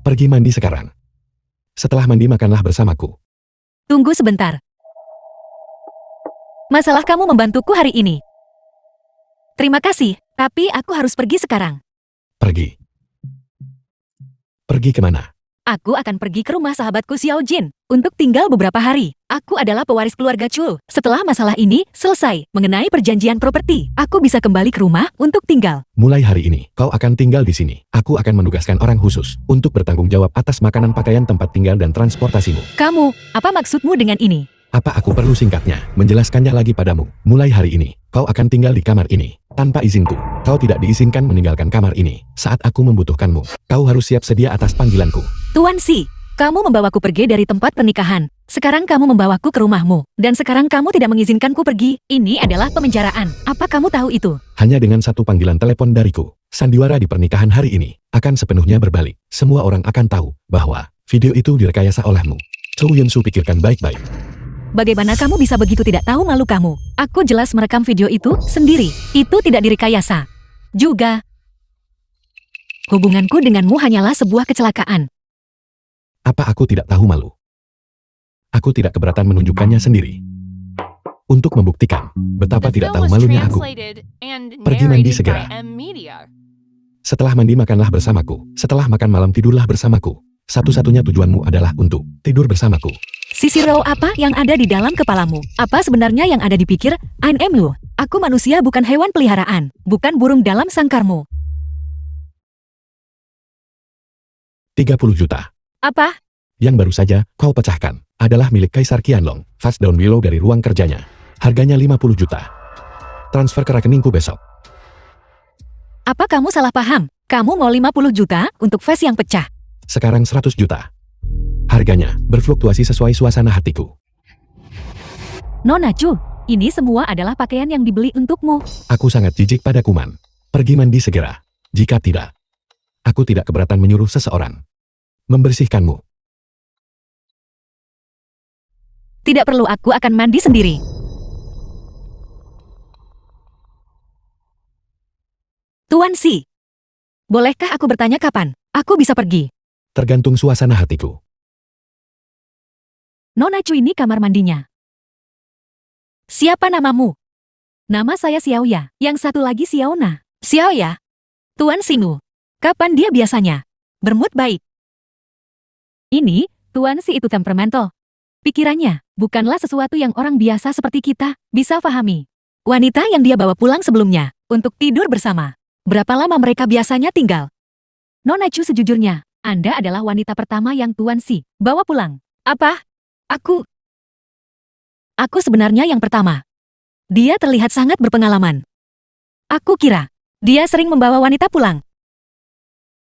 Pergi mandi sekarang. Setelah mandi makanlah bersamaku. Tunggu sebentar. Masalah kamu membantuku hari ini. Terima kasih, tapi aku harus pergi sekarang. Pergi. Pergi kemana? Aku akan pergi ke rumah sahabatku Xiao Jin untuk tinggal beberapa hari. Aku adalah pewaris keluarga Chu. Setelah masalah ini selesai mengenai perjanjian properti, aku bisa kembali ke rumah untuk tinggal. Mulai hari ini, kau akan tinggal di sini. Aku akan menugaskan orang khusus untuk bertanggung jawab atas makanan, pakaian, tempat tinggal, dan transportasimu. Kamu, apa maksudmu dengan ini? Apa aku perlu singkatnya, menjelaskannya lagi padamu? Mulai hari ini, kau akan tinggal di kamar ini. Tanpa izinku, kau tidak diizinkan meninggalkan kamar ini. Saat aku membutuhkanmu, kau harus siap sedia atas panggilanku. Tuan Si, kamu membawaku pergi dari tempat pernikahan. Sekarang kamu membawaku ke rumahmu. Dan sekarang kamu tidak mengizinkanku pergi. Ini adalah pemenjaraan. Apa kamu tahu itu? Hanya dengan satu panggilan telepon dariku, sandiwara di pernikahan hari ini akan sepenuhnya berbalik. Semua orang akan tahu bahwa video itu direkayasa olehmu. Chu Yunshu, pikirkan baik-baik. Bagaimana kamu bisa begitu tidak tahu malu kamu? Aku jelas merekam video itu sendiri. Itu tidak direkayasa. Juga, hubunganku denganmu hanyalah sebuah kecelakaan. Apa aku tidak tahu malu? Aku tidak keberatan menunjukkannya sendiri. Untuk membuktikan betapa The tidak film tahu was malunya aku. translated and Pergi mandi narrated segera. by M Media. Setelah mandi makanlah bersamaku. Setelah makan malam tidurlah bersamaku. Satu-satunya tujuanmu adalah untuk tidur bersamaku. Sisi raw apa yang ada di dalam kepalamu? Apa sebenarnya yang ada di pikir? I'm you. Aku manusia, bukan hewan peliharaan. Bukan burung dalam sangkarmu. 30 juta. Apa? Yang baru saja kau pecahkan adalah milik Kaisar Qianlong. Fast Down Willow dari ruang kerjanya. Harganya 50 juta. Transfer ke rekeningku besok. Apa kamu salah paham? Kamu mau 50 juta untuk vase yang pecah. Sekarang 100 juta. Harganya berfluktuasi sesuai suasana hatiku. Nona Chu, ini semua adalah pakaian yang dibeli untukmu. Aku sangat jijik pada kuman. Pergi mandi segera. Jika tidak, aku tidak keberatan menyuruh seseorang membersihkanmu. Tidak perlu, aku akan mandi sendiri. Tuan Si, bolehkah aku bertanya kapan aku bisa pergi? Tergantung suasana hatiku. Nona Chu, ini kamar mandinya. Siapa namamu? Nama saya Xiaoya, yang satu lagi Xiaona. Xiaoya? Tuan Sinu. Kapan dia biasanya bermood baik? Ini, Tuan Si itu temperamental. Pikirannya bukanlah sesuatu yang orang biasa seperti kita bisa pahami. Wanita yang dia bawa pulang sebelumnya untuk tidur bersama. Berapa lama mereka biasanya tinggal? Nona Chu, sejujurnya, Anda adalah wanita pertama yang Tuan Si bawa pulang. Apa? Aku sebenarnya yang pertama. Dia terlihat sangat berpengalaman. Aku kira dia sering membawa wanita pulang.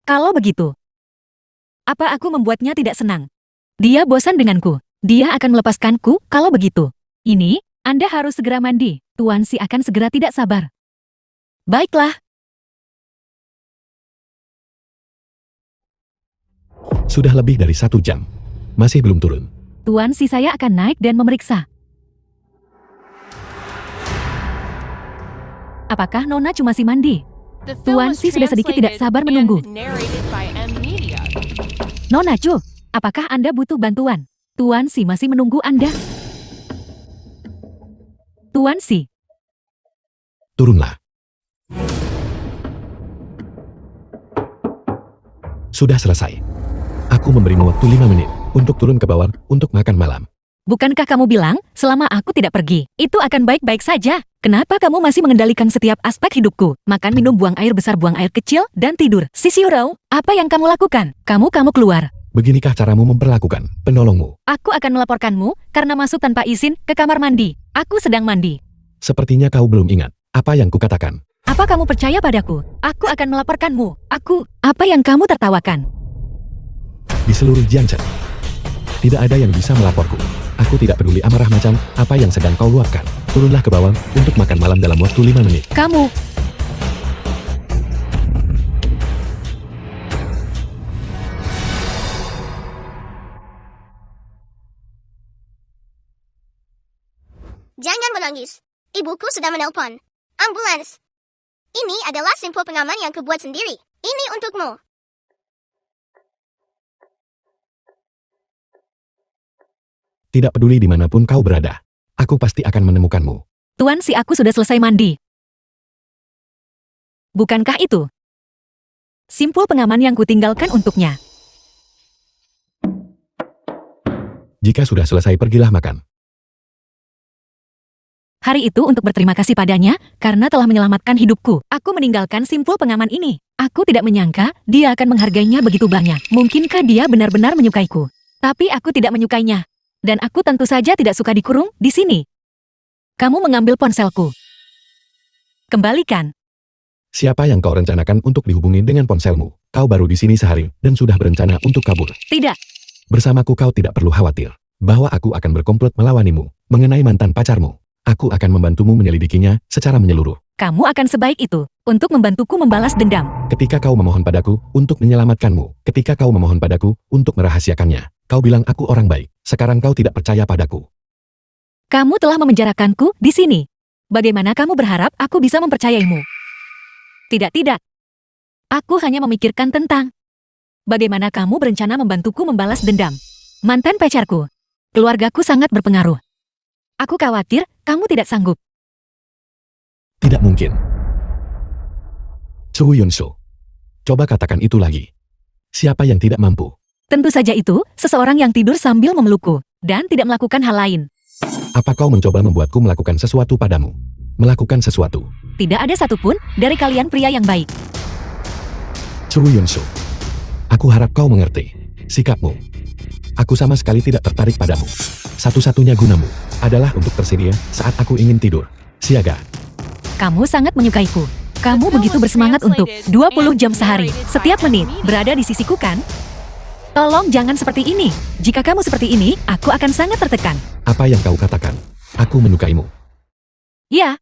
Kalau begitu, apa aku membuatnya tidak senang? Dia bosan denganku. Dia akan melepaskanku kalau begitu. Ini, Anda harus segera mandi. Tuan Si akan segera tidak sabar. Baiklah. Sudah lebih dari 1 jam. Masih belum turun. Tuan Si, saya akan naik dan memeriksa. Apakah Nona cuma masih mandi? The film Tuan was Si sudah sedikit tidak translated sabar menunggu. and narrated by M Media. Nona Chu, apakah Anda butuh bantuan? Tuan Si masih menunggu Anda. Tuan Si, Turunlah. Sudah selesai. Aku memberimu waktu 5 menit untuk turun ke bawah untuk makan malam. Bukankah kamu bilang, selama aku tidak pergi, itu akan baik-baik saja? Kenapa kamu masih mengendalikan setiap aspek hidupku? Makan, minum, buang air besar, buang air kecil, dan tidur. Sisiurau, apa yang kamu lakukan? Kamu keluar. Beginikah caramu memperlakukan penolongmu? Aku akan melaporkanmu karena masuk tanpa izin ke kamar mandi. Aku sedang mandi. Sepertinya kau belum ingat apa yang kukatakan. Apa kamu percaya padaku? Aku akan melaporkanmu. Apa yang kamu tertawakan? Di seluruh Jiangchen, tidak ada yang bisa melaporku. Aku tidak peduli amarah macam apa yang sedang kau luapkan. Turunlah ke bawah untuk makan malam dalam waktu 5 menit. Kamu. Jangan menangis. Ibuku sudah menelpon. Ambulans. Ini adalah simpul pengaman yang kubuat sendiri. Ini untukmu. Tidak peduli dimanapun kau berada, aku pasti akan menemukanmu. Tuan, si aku sudah selesai mandi. Bukankah itu simpul pengaman yang kutinggalkan untuknya? Jika sudah selesai, pergilah makan. Hari itu untuk berterima kasih padanya, karena telah menyelamatkan hidupku. Aku meninggalkan simpul pengaman ini. Aku tidak menyangka dia akan menghargainya begitu banyak. Mungkinkah dia benar-benar menyukaiku? Tapi aku tidak menyukainya. Dan aku tentu saja tidak suka dikurung di sini. Kamu mengambil ponselku. Kembalikan. Siapa yang kau rencanakan untuk dihubungi dengan ponselmu? Kau baru di sini sehari dan sudah berencana untuk kabur. Tidak. Bersamaku kau tidak perlu khawatir bahwa aku akan berkomplot melawanimu mengenai mantan pacarmu. Aku akan membantumu menyelidikinya secara menyeluruh. Kamu akan sebaik itu untuk membantuku membalas dendam. Ketika kau memohon padaku untuk menyelamatkanmu, ketika kau memohon padaku untuk merahasiakannya, kau bilang aku orang baik. Sekarang kau tidak percaya padaku. Kamu telah memenjarakanku di sini. Bagaimana kamu berharap aku bisa mempercayaimu? Tidak. Aku hanya memikirkan tentang bagaimana kamu berencana membantuku membalas dendam. Mantan pacarku. Keluargaku sangat berpengaruh. Aku khawatir kamu tidak sanggup. Tidak mungkin. Chu Yunsu. Coba katakan itu lagi. Siapa yang tidak mampu? Tentu saja itu, seseorang yang tidur sambil memelukku, dan tidak melakukan hal lain. Apa kau mencoba membuatku melakukan sesuatu padamu? Melakukan sesuatu. Tidak ada satupun dari kalian pria yang baik. Chu Yunsu. Aku harap kau mengerti sikapmu. Aku sama sekali tidak tertarik padamu. Satu-satunya gunamu adalah untuk tersedia saat aku ingin tidur. Siaga. Kamu sangat menyukaiku. Kamu begitu bersemangat untuk 20 jam sehari, setiap menit, berada di sisiku kan? Tolong jangan seperti ini. Jika kamu seperti ini, aku akan sangat tertekan. Apa yang kau katakan? Aku menyukaimu. Ya.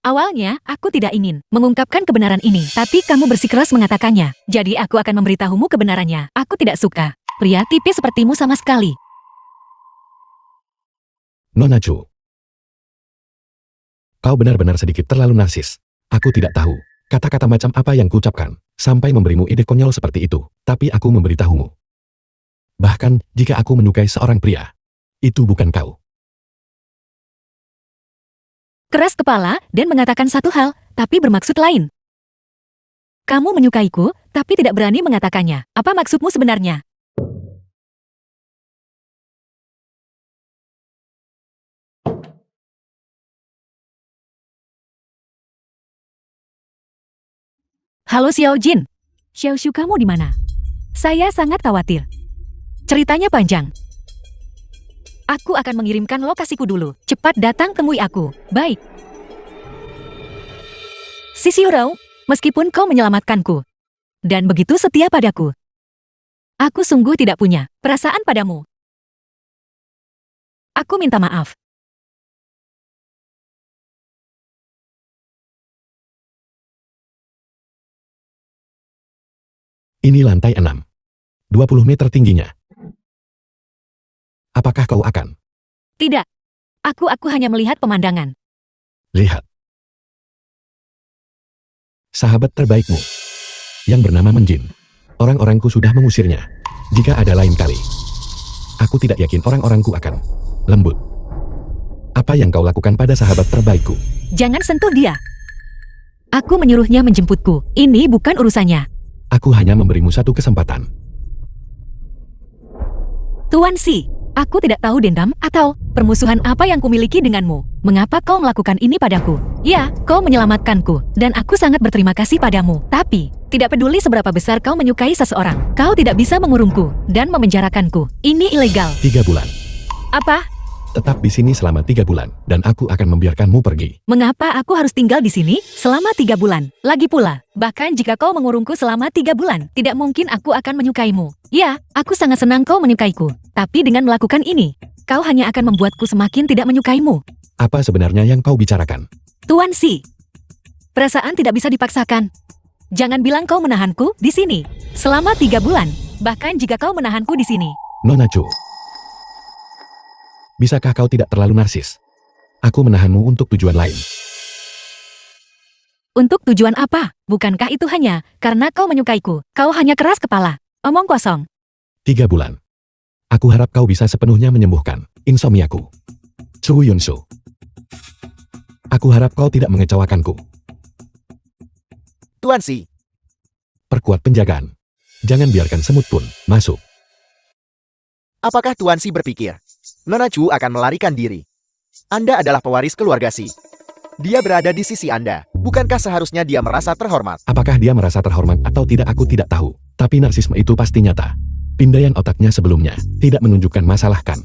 Awalnya, aku tidak ingin mengungkapkan kebenaran ini, tapi kamu bersikeras mengatakannya. Jadi aku akan memberitahumu kebenarannya. Aku tidak suka pria tipis sepertimu sama sekali. Nona Chu. Kau benar-benar sedikit terlalu narsis. Aku tidak tahu kata-kata macam apa yang kuucapkan sampai memberimu ide konyol seperti itu. Tapi aku memberitahumu. Bahkan jika aku menyukai seorang pria, itu bukan kau. Keras kepala dan mengatakan satu hal, tapi bermaksud lain. Kamu menyukaiku, tapi tidak berani mengatakannya. Apa maksudmu sebenarnya? Halo Xiao Jin. Xiao Shu, kamu di mana? Saya sangat khawatir. Ceritanya panjang. Aku akan mengirimkan lokasiku dulu. Cepat datang temui aku. Baik. Sisiurau, meskipun kau menyelamatkanku dan begitu setia padaku, aku sungguh tidak punya perasaan padamu. Aku minta maaf. Ini lantai 6. 20 meter tingginya. Apakah kau akan? Tidak. Aku hanya melihat pemandangan. Lihat. Sahabat terbaikmu, yang bernama Menjin. Orang-orangku sudah mengusirnya. Jika ada lain kali, aku tidak yakin orang-orangku akan lembut. Apa yang kau lakukan pada sahabat terbaikku? Jangan sentuh dia. Aku menyuruhnya menjemputku. Ini bukan urusannya. Aku hanya memberimu satu kesempatan. Tuan Si, Aku tidak tahu dendam atau permusuhan apa yang kumiliki denganmu. Mengapa kau melakukan ini padaku? Ya, kau menyelamatkanku, dan aku sangat berterima kasih padamu. Tapi, tidak peduli seberapa besar kau menyukai seseorang, kau tidak bisa mengurungku dan memenjarakanku. Ini ilegal. 3 bulan. Apa? Tetap di sini selama 3 bulan, dan aku akan membiarkanmu pergi. Mengapa aku harus tinggal di sini selama 3 bulan? Lagi pula, bahkan jika kau mengurungku selama 3 bulan, tidak mungkin aku akan menyukaimu. Ya, aku sangat senang kau menyukaiku. Tapi dengan melakukan ini, kau hanya akan membuatku semakin tidak menyukaimu. Apa sebenarnya yang kau bicarakan? Tuan Si, perasaan tidak bisa dipaksakan. Jangan bilang kau menahanku di sini selama 3 bulan. Bahkan jika kau menahanku di sini. Nona Chu. Bisakah kau tidak terlalu narsis? Aku menahanmu untuk tujuan lain. Untuk tujuan apa? Bukankah itu hanya karena kau menyukaiku? Kau hanya keras kepala. Omong kosong. 3 bulan. Aku harap kau bisa sepenuhnya menyembuhkan insomniaku. Chu Yunsu. Aku harap kau tidak mengecewakanku. Tuan Si, Perkuat penjagaan. Jangan biarkan semut pun masuk. apakah Tuan Si berpikir Nona Chu akan melarikan diri? Anda adalah pewaris keluarga Si. Dia berada di sisi Anda. Bukankah seharusnya dia merasa terhormat? Apakah dia merasa terhormat atau tidak aku tidak tahu. Tapi narsisme itu pasti nyata. Pindaian otaknya sebelumnya tidak menunjukkan masalah kan.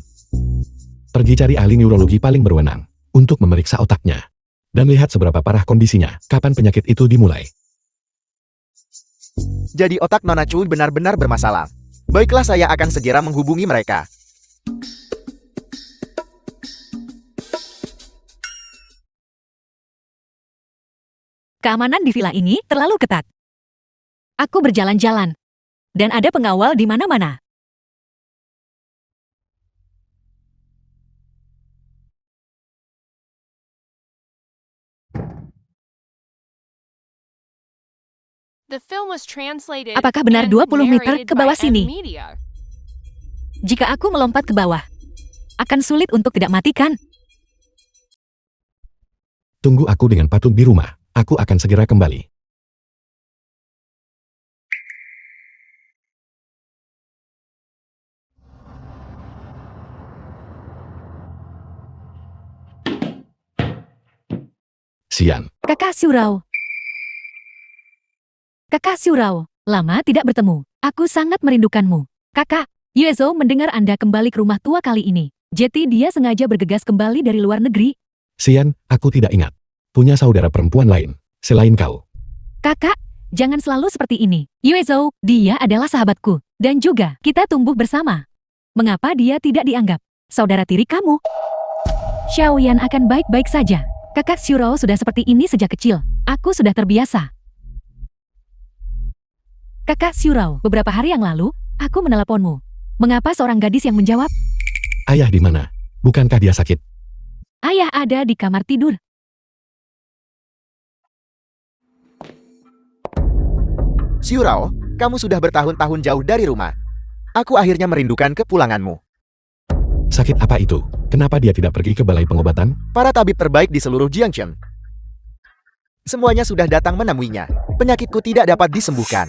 Pergi cari ahli neurologi paling berwenang untuk memeriksa otaknya. Dan lihat seberapa parah kondisinya, kapan penyakit itu dimulai. Jadi otak Nona Chu benar-benar bermasalah. Baiklah, saya akan segera menghubungi mereka. Keamanan di villa ini terlalu ketat. Aku berjalan-jalan. Dan ada pengawal di mana-mana. The film was translated Apakah benar and 20 meter narrated ke bawah by sini? M-Media. Jika aku melompat ke bawah, akan sulit untuk tidak mati kan? Tunggu aku dengan patut di rumah. Aku akan segera kembali. Sian. Kakak Surau. Kakak Surau, lama tidak bertemu. Aku sangat merindukanmu. Kakak, Yuezo mendengar Anda kembali ke rumah tua kali ini. Jadi dia sengaja bergegas kembali dari luar negeri. Sian, aku tidak ingat. Punya saudara perempuan lain, selain kau. Kakak, jangan selalu seperti ini. Yuezo, dia adalah sahabatku. Dan juga, kita tumbuh bersama. Mengapa dia tidak dianggap saudara tiri kamu? Xiaoyan akan baik-baik saja. Kakak Shuro sudah seperti ini sejak kecil. Aku sudah terbiasa. Kakak Shuro, beberapa hari yang lalu, aku meneleponmu. Mengapa seorang gadis yang menjawab? Ayah di mana? Bukankah dia sakit? Ayah ada di kamar tidur. Xiurao, kamu sudah bertahun-tahun jauh dari rumah. Aku akhirnya merindukan kepulanganmu. Sakit apa itu? Kenapa dia tidak pergi ke balai pengobatan? Para tabib terbaik di seluruh Jiangchen. Semuanya sudah datang menemuinya. Penyakitku tidak dapat disembuhkan.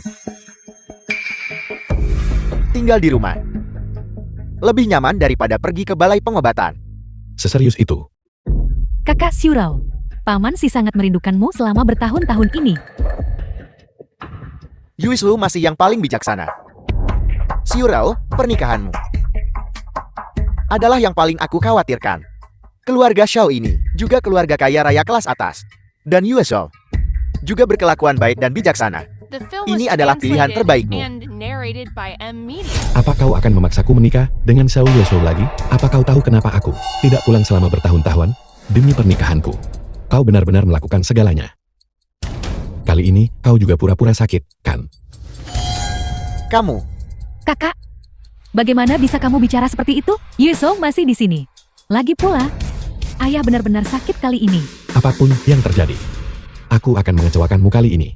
Tinggal di rumah. Lebih nyaman daripada pergi ke balai pengobatan. Seserius itu? Kakak Shuro, Paman Si sangat merindukanmu selama bertahun-tahun ini. Yuisu masih yang paling bijaksana. Xiurao, pernikahanmu adalah yang paling aku khawatirkan. Keluarga Xiao ini juga keluarga kaya raya kelas atas. Dan Yuezo juga berkelakuan baik dan bijaksana. The film Ini was adalah pilihan translated terbaikmu. and narrated by M-Media. Apa kau akan memaksaku menikah dengan Xiao Yueshou lagi? Apa kau tahu kenapa aku tidak pulang selama bertahun-tahun? Demi pernikahanku. Kau benar-benar melakukan segalanya. Kali ini, kau juga pura-pura sakit, kan? Kamu, Kakak, bagaimana bisa kamu bicara seperti itu? Yuezo masih di sini. Lagi pula, ayah benar-benar sakit kali ini. Apapun yang terjadi, aku akan mengecewakanmu kali ini.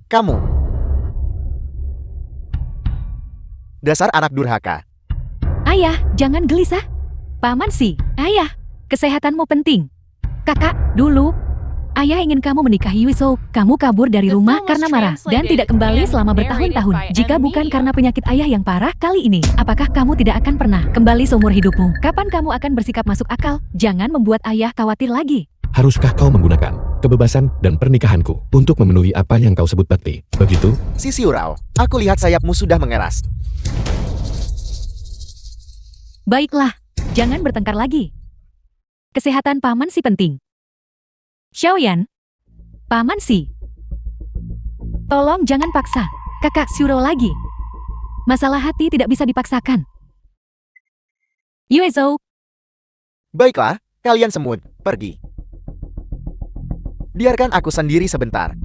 kamu. Dasar anak durhaka. Ayah, jangan gelisah. Paman Si, ayah, kesehatanmu penting. Kakak, dulu, Ayah ingin kamu menikahi Yuizhou. Kamu kabur dari The rumah film was karena marah dan translated tidak kembali and selama narrated bertahun-tahun. by Jika M bukan Media. karena penyakit ayah yang parah kali ini, apakah kamu tidak akan pernah kembali seumur hidupmu? Kapan kamu akan bersikap masuk akal? Jangan membuat ayah khawatir lagi. Haruskah kau menggunakan kebebasan dan pernikahanku untuk memenuhi apa yang kau sebut bakti? Begitu? Sisiurao, aku lihat sayapmu sudah mengeras. Baiklah, jangan bertengkar lagi. Kesehatan paman si penting. Xiaoyan, paman si. Tolong jangan paksa kakak Shuro lagi. Masalah hati tidak bisa dipaksakan. Yuezhou, Baiklah, kalian semut, pergi. Biarkan aku sendiri sebentar.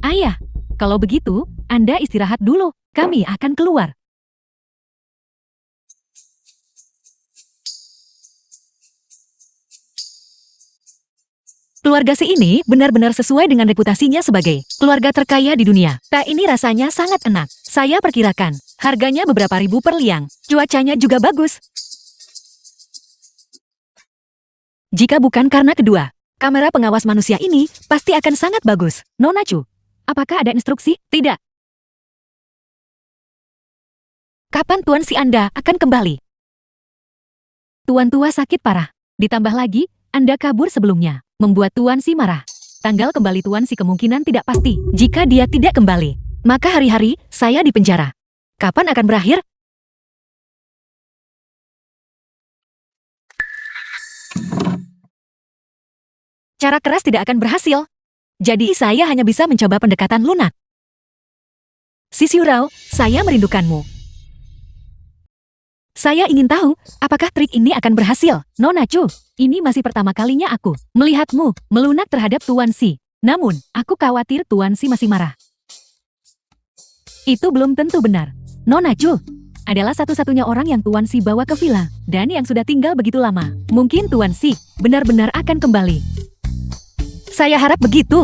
ayah, kalau begitu, Anda istirahat dulu. Kami akan keluar. Keluarga si ini benar-benar sesuai dengan reputasinya sebagai keluarga terkaya di dunia. Tak ini rasanya sangat enak. Saya perkirakan, harganya beberapa ribu per liang. Cuacanya juga bagus. Jika bukan karena kedua, kamera pengawas manusia ini pasti akan sangat bagus. Nona Chu, apakah ada instruksi? Tidak. Kapan Tuan si Anda akan kembali? Tuan tua sakit parah. Ditambah lagi, Anda kabur sebelumnya, membuat Tuan si marah. Tanggal kembali Tuan si kemungkinan tidak pasti. Jika dia tidak kembali, maka hari-hari saya di penjara. Kapan akan berakhir? Cara keras tidak akan berhasil. Jadi saya hanya bisa mencoba pendekatan lunak. Sisiurao, saya merindukanmu. Saya ingin tahu, apakah trik ini akan berhasil? Nona Chu, ini masih pertama kalinya aku melihatmu melunak terhadap Tuan Si. Namun, aku khawatir Tuan Si masih marah. Itu belum tentu benar. Nona Chu adalah satu-satunya orang yang Tuan Si bawa ke villa, dan yang sudah tinggal begitu lama. Mungkin Tuan Si benar-benar akan kembali. Saya harap begitu.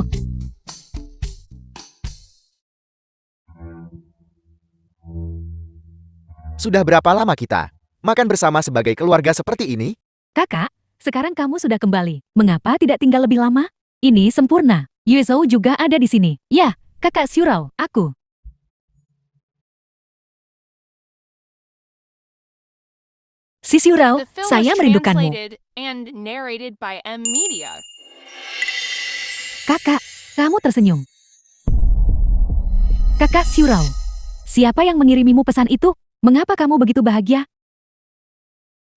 Sudah berapa lama kita makan bersama sebagai keluarga seperti ini? Kakak, sekarang kamu sudah kembali. Mengapa tidak tinggal lebih lama? Ini sempurna. Yuezhou juga ada di sini. Ya, kakak Shurao, aku. Si Shurao, The film saya was merindukanmu. translated and narrated by M Media. Kakak, kamu tersenyum. Kakak Shurao, siapa yang mengirimimu pesan itu? Mengapa kamu begitu bahagia?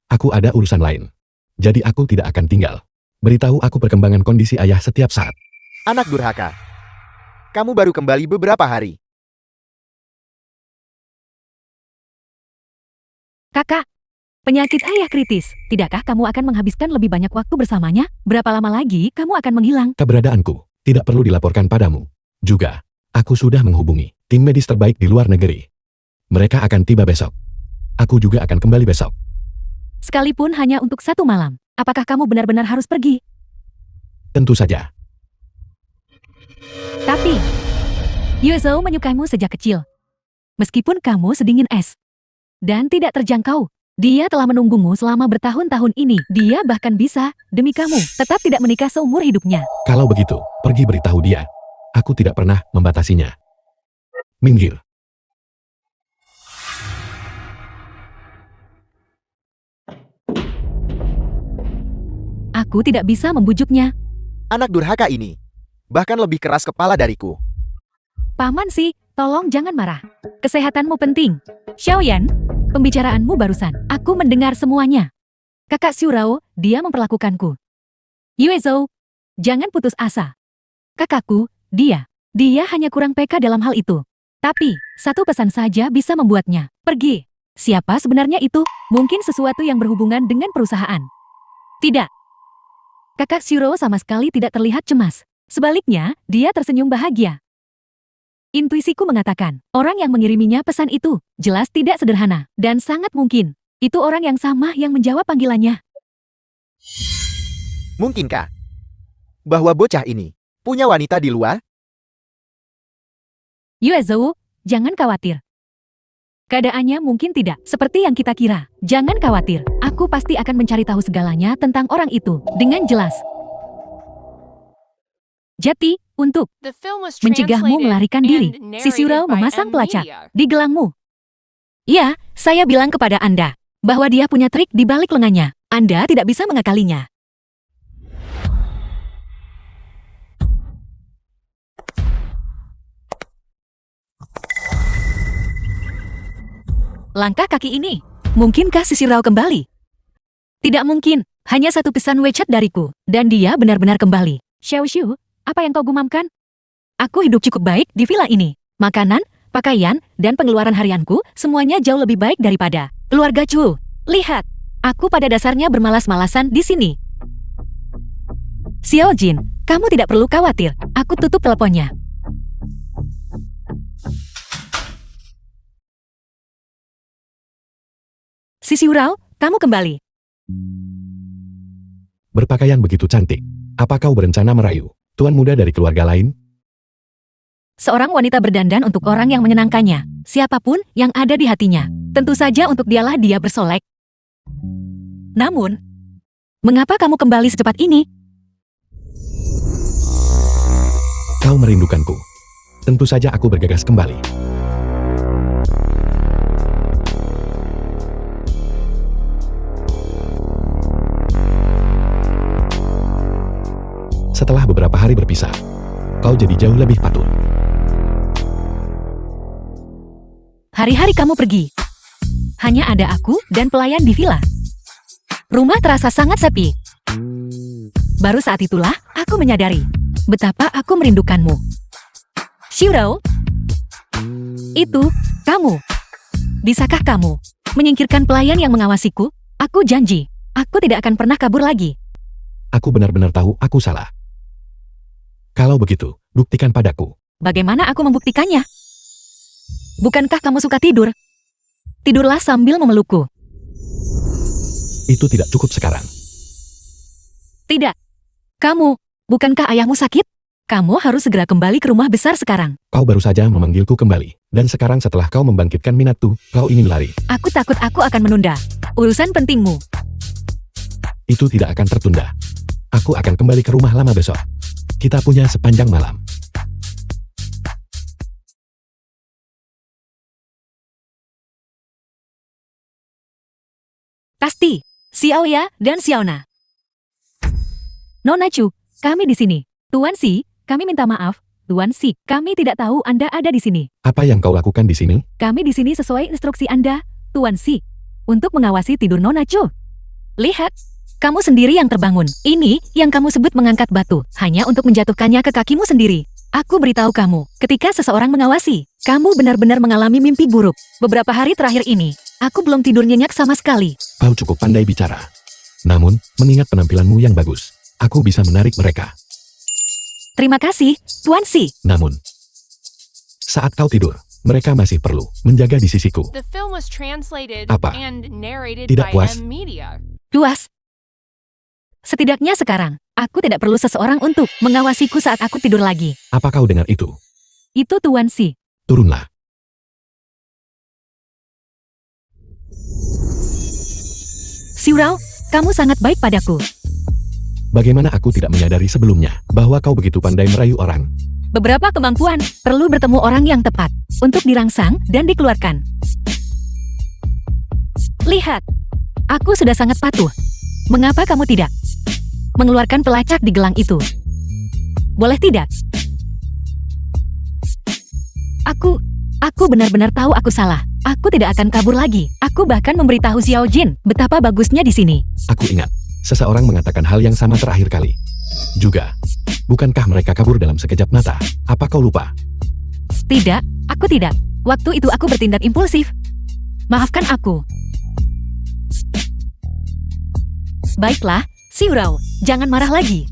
Aku ada urusan lain. Jadi aku tidak akan tinggal. Beritahu aku perkembangan kondisi ayah setiap saat. Anak durhaka. Kamu baru kembali beberapa hari. Kakak, penyakit ayah kritis. Tidakkah kamu akan menghabiskan lebih banyak waktu bersamanya? Berapa lama lagi kamu akan menghilang? Keberadaanku tidak perlu dilaporkan padamu. Juga, aku sudah menghubungi tim medis terbaik di luar negeri. Mereka akan tiba besok. Aku juga akan kembali besok. Sekalipun hanya untuk 1 malam. Apakah kamu benar-benar harus pergi? Tentu saja. Tapi, Yuezhou menyukaimu sejak kecil. Meskipun kamu sedingin es. Dan tidak terjangkau. Dia telah menunggumu selama bertahun-tahun ini. Dia bahkan bisa, demi kamu, tetap tidak menikah seumur hidupnya. Kalau begitu, pergi beritahu dia. Aku tidak pernah membatasinya. Minggir. Aku tidak bisa membujuknya. Anak durhaka ini bahkan lebih keras kepala dariku. Paman sih, tolong jangan marah. Kesehatanmu penting. Xiaoyan, pembicaraanmu barusan. Aku mendengar semuanya. Kakak Shurao, dia memperlakukanku. Yuezhou, jangan putus asa. Kakakku, dia hanya kurang peka dalam hal itu. Tapi, satu pesan saja bisa membuatnya pergi. Siapa sebenarnya itu? Mungkin sesuatu yang berhubungan dengan perusahaan. Tidak. Kakak Shuro sama sekali tidak terlihat cemas. Sebaliknya, dia tersenyum bahagia. Intuisiku mengatakan, orang yang mengiriminya pesan itu jelas tidak sederhana, dan sangat mungkin itu orang yang sama yang menjawab panggilannya. Mungkinkah bahwa bocah ini punya wanita di luar? Yuezhou, jangan khawatir. Keadaannya mungkin tidak seperti yang kita kira. Jangan khawatir, aku pasti akan mencari tahu segalanya tentang orang itu dengan jelas. Jati, untuk The film was mencegahmu translated melarikan diri, and si Surau narrated by memasang M pelacak Media. di gelangmu. Ya, saya bilang kepada Anda bahwa dia punya trik di balik lengannya. Anda tidak bisa mengakalinya. Langkah kaki ini, mungkinkah si Surau kembali? Tidak mungkin, hanya satu pesan WeChat dariku, dan dia benar-benar kembali. Xiao Xiu, apa yang kau gumamkan? Aku hidup cukup baik di villa ini. Makanan, pakaian, dan pengeluaran harianku semuanya jauh lebih baik daripada keluarga Chu. Lihat, aku pada dasarnya bermalas-malasan di sini. Xiao Jin, kamu tidak perlu khawatir. Aku tutup teleponnya. Si Surau, kamu kembali. Berpakaian begitu cantik. Apa kau berencana merayu tuan muda dari keluarga lain? Seorang wanita berdandan untuk orang yang menyenangkannya, siapapun yang ada di hatinya. Tentu saja untuk dialah dia bersolek. Namun, mengapa kamu kembali secepat ini? Kau merindukanku. Tentu saja aku bergegas kembali. Setelah beberapa hari berpisah, kau jadi jauh lebih patuh. Hari-hari kamu pergi. Hanya ada aku dan pelayan di villa. Rumah terasa sangat sepi. Baru saat itulah aku menyadari betapa aku merindukanmu. Shiro, itu kamu. Bisakah kamu menyingkirkan pelayan yang mengawasiku? Aku janji, aku tidak akan pernah kabur lagi. Aku benar-benar tahu aku salah. Kalau begitu, buktikan padaku. Bagaimana aku membuktikannya? Bukankah kamu suka tidur? Tidurlah sambil memelukku. Itu tidak cukup sekarang. Tidak. Kamu, bukankah ayahmu sakit? Kamu harus segera kembali ke rumah besar sekarang. Kau baru saja memanggilku kembali. Dan sekarang setelah kau membangkitkan minatku, kau ingin lari. Aku takut aku akan menunda urusan pentingmu. Itu tidak akan tertunda. Aku akan kembali ke rumah lama besok. Kita punya sepanjang malam. Pasti, Xiaoya dan Xiaona. Nona Chu, kami di sini. Tuan Si, kami minta maaf. Tuan Si, kami tidak tahu Anda ada di sini. Apa yang kau lakukan di sini? Kami di sini sesuai instruksi Anda, Tuan Si, untuk mengawasi tidur Nona Chu. Lihat, kamu sendiri yang terbangun. Ini yang kamu sebut mengangkat batu, hanya untuk menjatuhkannya ke kakimu sendiri. Aku beritahu kamu, ketika seseorang mengawasi, kamu benar-benar mengalami mimpi buruk. Beberapa hari terakhir ini, aku belum tidur nyenyak sama sekali. Kau cukup pandai bicara. Namun, mengingat penampilanmu yang bagus, aku bisa menarik mereka. Terima kasih, Tuan Si. Namun, saat kau tidur, mereka masih perlu menjaga di sisiku. The film was translated Apa? and narrated Tidak by puas? M Media. Puas. Setidaknya sekarang, aku tidak perlu seseorang untuk mengawasiku saat aku tidur lagi. Apa kau dengar itu? Itu Tuan Si. Turunlah. Surau, kamu sangat baik padaku. Bagaimana aku tidak menyadari sebelumnya bahwa kau begitu pandai merayu orang? Beberapa kemampuan perlu bertemu orang yang tepat untuk dirangsang dan dikeluarkan. Lihat, aku sudah sangat patuh. Mengapa kamu tidak mengeluarkan pelacak di gelang itu? Boleh tidak? Aku benar-benar tahu aku salah. Aku tidak akan kabur lagi. Aku bahkan memberitahu Xiao Jin betapa bagusnya di sini. Aku ingat, seseorang mengatakan hal yang sama terakhir kali. Juga, bukankah mereka kabur dalam sekejap mata? Apa kau lupa? Tidak, aku tidak. Waktu itu aku bertindak impulsif. Maafkan aku. Baiklah, Surau, jangan marah lagi.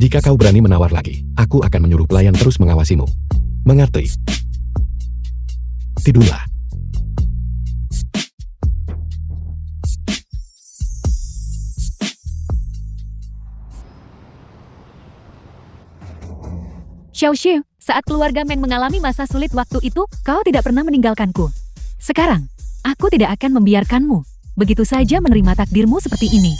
Jika kau berani menawar lagi, aku akan menyuruh pelayan terus mengawasimu. Mengerti? Tidurlah. Xiao Xu, saat keluarga Meng mengalami masa sulit waktu itu, kau tidak pernah meninggalkanku. Sekarang, aku tidak akan membiarkanmu begitu saja menerima takdirmu seperti ini.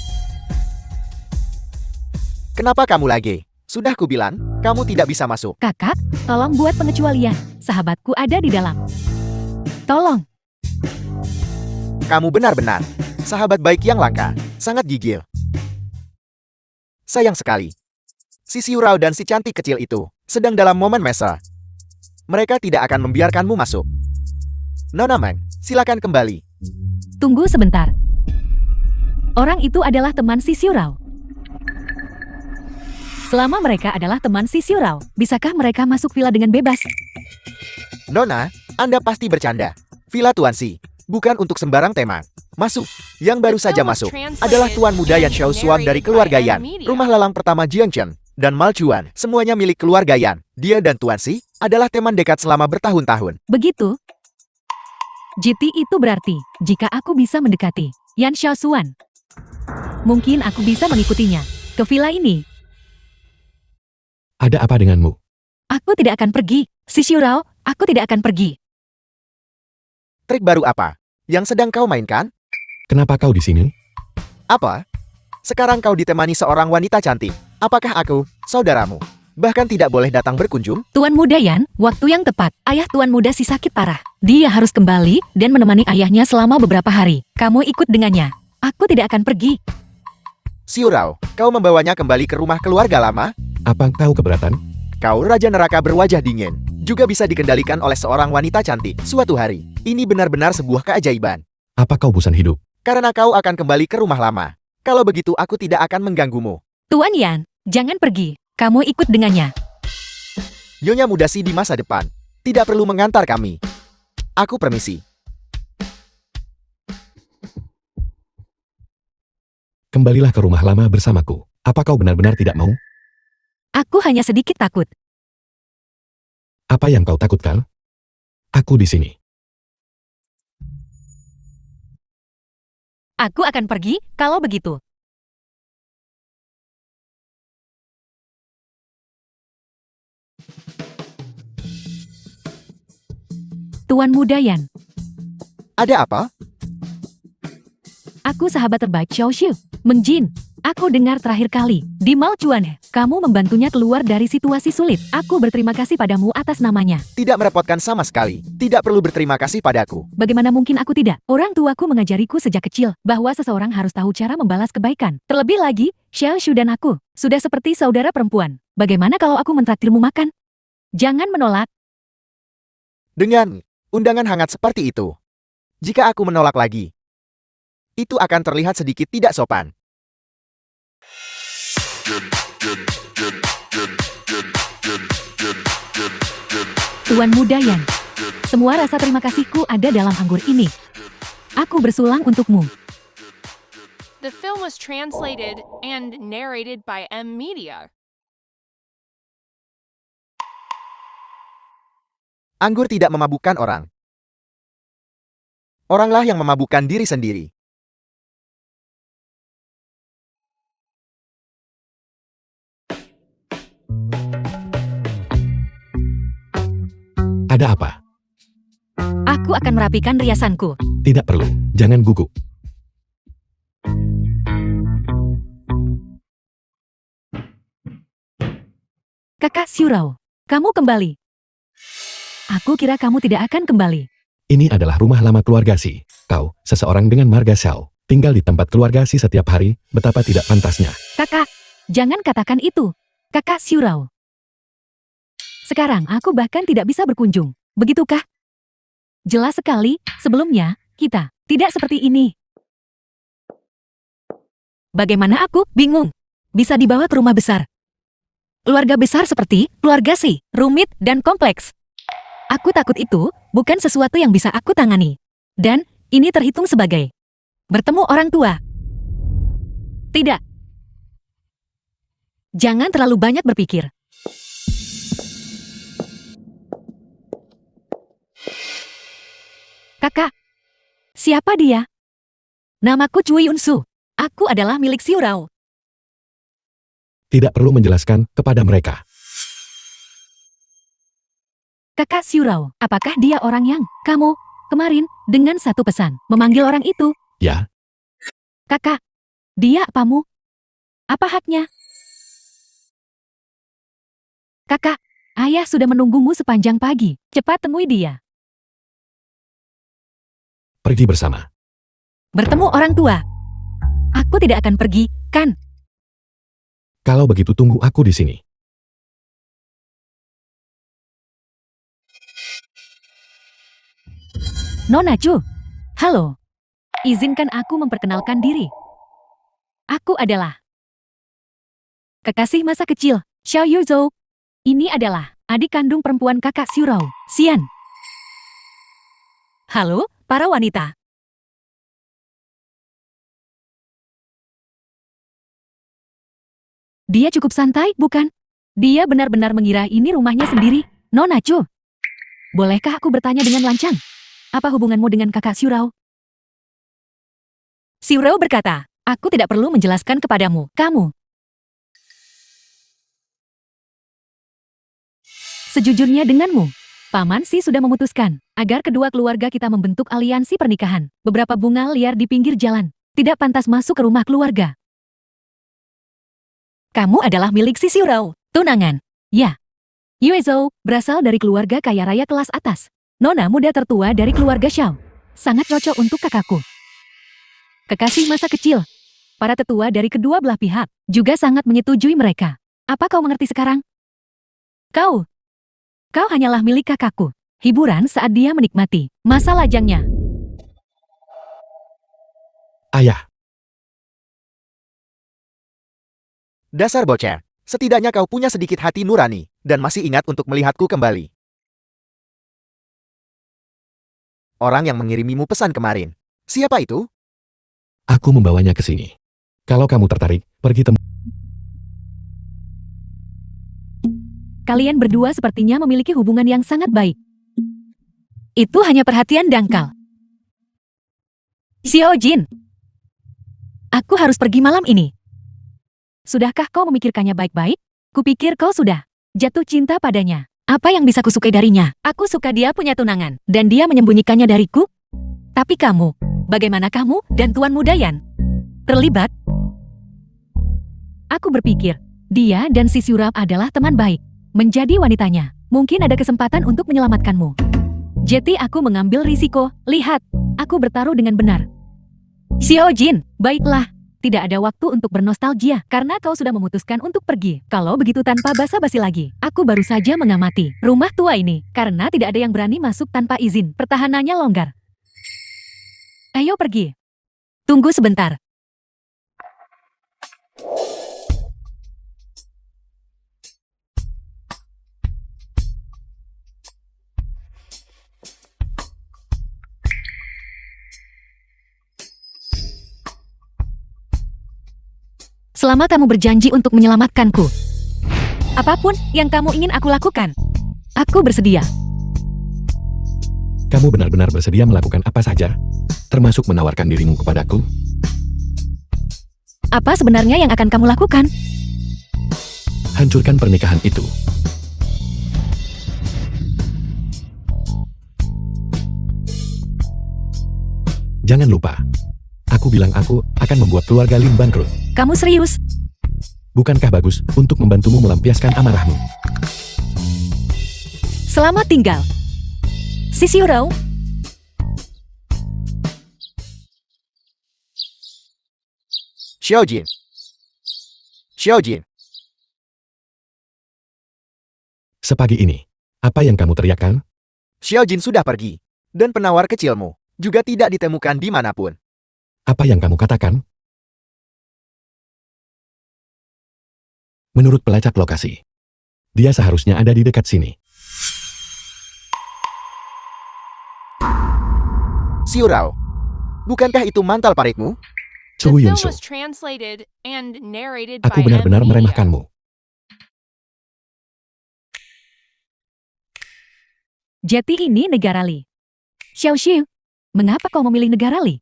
Kenapa kamu lagi? Sudah kubilang, kamu tidak bisa masuk. Kakak, tolong buat pengecualian. Sahabatku ada di dalam. Tolong. Kamu benar-benar sahabat baik yang langka, sangat gigil. Sayang sekali. Si Xiurao dan si cantik kecil itu sedang dalam momen mesra. Mereka tidak akan membiarkanmu masuk. Nona Meng, silakan kembali. Tunggu sebentar. Orang itu adalah teman si Xiurao. Selama mereka adalah teman si Xiurao, bisakah mereka masuk villa dengan bebas? Nona, Anda pasti bercanda. Villa Tuan Si, bukan untuk sembarang teman. Masuk. Yang baru saja masuk adalah Tuan Muda Yan Xiao Suam dari keluarga Yan, rumah lalang pertama Jiangchen, dan Mal Chuan, semuanya milik keluarga Yan. Dia dan Tuan Si adalah teman dekat selama bertahun-tahun. Begitu? GT itu berarti, jika aku bisa mendekati Yan Xiao Suan, mungkin aku bisa mengikutinya ke villa ini. Ada apa denganmu? Aku tidak akan pergi. Si Xiurao, aku tidak akan pergi. Trik baru apa yang sedang kau mainkan? Kenapa kau di sini? Apa? Sekarang kau ditemani seorang wanita cantik. Apakah aku, saudaramu, bahkan tidak boleh datang berkunjung? Tuan Muda Yan, waktu yang tepat. Ayah Tuan Muda si sakit parah. Dia harus kembali dan menemani ayahnya selama beberapa hari. Kamu ikut dengannya. Aku tidak akan pergi. Xiurao, kau membawanya kembali ke rumah keluarga lama? Apa kau keberatan? Kau raja neraka berwajah dingin, juga bisa dikendalikan oleh seorang wanita cantik suatu hari. Ini benar-benar sebuah keajaiban. Apa kau bosan hidup? Karena kau akan kembali ke rumah lama. Kalau begitu aku tidak akan mengganggumu. Tuan Yan, jangan pergi. Kamu ikut dengannya. Nyonya Muda Si di masa depan tidak perlu mengantar kami. Aku permisi. Kembalilah ke rumah lama bersamaku. Apa kau benar-benar tidak mau? Aku hanya sedikit takut. Apa yang kau takutkan? Aku di sini. Aku akan pergi kalau begitu. Tuan Muda Yan, Ada apa? aku sahabat terbaik Xiao Xiu, Meng Jin. Aku dengar terakhir kali di Mal Chuan, kamu membantunya keluar dari situasi sulit. Aku berterima kasih padamu atas namanya. Tidak merepotkan sama sekali. Tidak perlu berterima kasih padaku. Bagaimana mungkin aku tidak? Orang tuaku mengajariku sejak kecil bahwa seseorang harus tahu cara membalas kebaikan. Terlebih lagi, Xiao Xiu dan aku sudah seperti saudara perempuan. Bagaimana kalau aku mentraktirmu makan? Jangan menolak. Dengan undangan hangat seperti itu, jika aku menolak lagi, itu akan terlihat sedikit tidak sopan. Tuan Muda Yan, semua rasa terima kasihku ada dalam anggur ini. Aku bersulang untukmu. The film was translated and narrated by M Media. Anggur tidak memabukkan orang. Oranglah yang memabukkan diri sendiri. Ada apa? Aku akan merapikan riasanku. Tidak perlu. Jangan gugup. Kakak Xiurao, kamu kembali. Aku kira kamu tidak akan kembali. Ini adalah rumah lama keluarga Si. Kau, seseorang dengan marga Xiao, tinggal di tempat keluarga Si setiap hari, betapa tidak pantasnya. Kakak, jangan katakan itu. Kakak Xiurao. Sekarang aku bahkan tidak bisa berkunjung. Begitukah? Jelas sekali, sebelumnya, kita tidak seperti ini. Bagaimana aku bingung? Bisa dibawa ke rumah besar. Keluarga besar seperti keluarga Si, rumit dan kompleks. Aku takut itu bukan sesuatu yang bisa aku tangani. Dan ini terhitung sebagai bertemu orang tua. Tidak. Jangan terlalu banyak berpikir. Kakak, siapa dia? Namaku Cui Yunsu. Aku adalah milik Xiurao. Tidak perlu menjelaskan kepada mereka. Kakak Xiurao, apakah dia orang yang kamu kemarin dengan satu pesan memanggil orang itu? Ya, Kakak, dia apamu? Apa haknya? Kakak, ayah sudah menunggumu sepanjang pagi. Cepat temui dia. Pergi bersama. Bertemu orang tua. Aku tidak akan pergi, kan? Kalau begitu tunggu aku di sini. Nona Chu. Halo. Izinkan aku memperkenalkan diri. Aku adalah kekasih masa kecil, Xiao Yuzhou. Ini adalah adik kandung perempuan kakak Xiurao, Xian. Halo, para wanita. Dia cukup santai, bukan? Dia benar-benar mengira ini rumahnya sendiri. Nona Chu, bolehkah aku bertanya dengan lancang? Apa hubunganmu dengan kakak Xiurao? Xiurao berkata, aku tidak perlu menjelaskan kepadamu. Kamu. Sejujurnya denganmu, Paman Si sudah memutuskan agar kedua keluarga kita membentuk aliansi pernikahan. Beberapa bunga liar di pinggir jalan tidak pantas masuk ke rumah keluarga. Kamu adalah milik si Xiurao. Tunangan. Ya. Yuezhou berasal dari keluarga kaya raya kelas atas. Nona muda tertua dari keluarga Xiao. Sangat cocok untuk kakakku. Kekasih masa kecil. Para tetua dari kedua belah pihak juga sangat menyetujui mereka. Apa kau mengerti sekarang? Kau hanyalah milik kakakku. Hiburan saat dia menikmati masa lajangnya. Ayah, Dasar bocah. Setidaknya kau punya sedikit hati nurani, dan masih ingat untuk melihatku kembali. Orang yang mengirimimu pesan kemarin. Siapa itu? aku membawanya ke sini. Kalau kamu tertarik, pergi temui. Kalian berdua sepertinya memiliki hubungan yang sangat baik. Itu hanya perhatian dangkal. Xiao Jin, aku harus pergi malam ini. Sudahkah kau memikirkannya baik-baik? Kupikir kau sudah jatuh cinta padanya. Apa yang bisa kusukai darinya? Aku suka dia punya tunangan, dan dia menyembunyikannya dariku. Tapi kamu, bagaimana kamu dan Tuan Mudayan? Terlibat? Aku berpikir, dia dan si Xiurao adalah teman baik. Menjadi wanitanya, mungkin ada kesempatan untuk menyelamatkanmu. Jadi aku mengambil risiko. Lihat, aku bertaruh dengan benar. Xiao Jin, baiklah. Tidak ada waktu untuk bernostalgia karena kau sudah memutuskan untuk pergi. Kalau begitu tanpa basa-basi lagi, aku baru saja mengamati rumah tua ini karena tidak ada yang berani masuk tanpa izin. Pertahanannya longgar. Ayo pergi. Tunggu sebentar. Selama kamu berjanji untuk menyelamatkanku. Apapun yang kamu ingin aku lakukan, aku bersedia. Kamu benar-benar bersedia melakukan apa saja? Termasuk menawarkan dirimu kepadaku? Apa sebenarnya yang akan kamu lakukan? Hancurkan pernikahan itu. Jangan lupa. Aku bilang aku akan membuat keluarga Lin bangkrut. Kamu serius? Bukankah bagus untuk membantumu melampiaskan amarahmu? Selamat tinggal. Si Xiurao. Xiao Jin. Xiao Jin. Sepagi ini, apa yang kamu teriakkan? Xiao Jin sudah pergi. Dan penawar kecilmu juga tidak ditemukan dimanapun. Apa yang kamu katakan? Menurut pelacak lokasi, dia seharusnya ada di dekat sini. Xiurao. Bukankah itu mantal parikmu? The Chu film Yunsu, was translated and narrated aku by benar-benar M Media. meremehkanmu. Jadi ini negara Li. Xiao Xiu, mengapa kau memilih negara Li?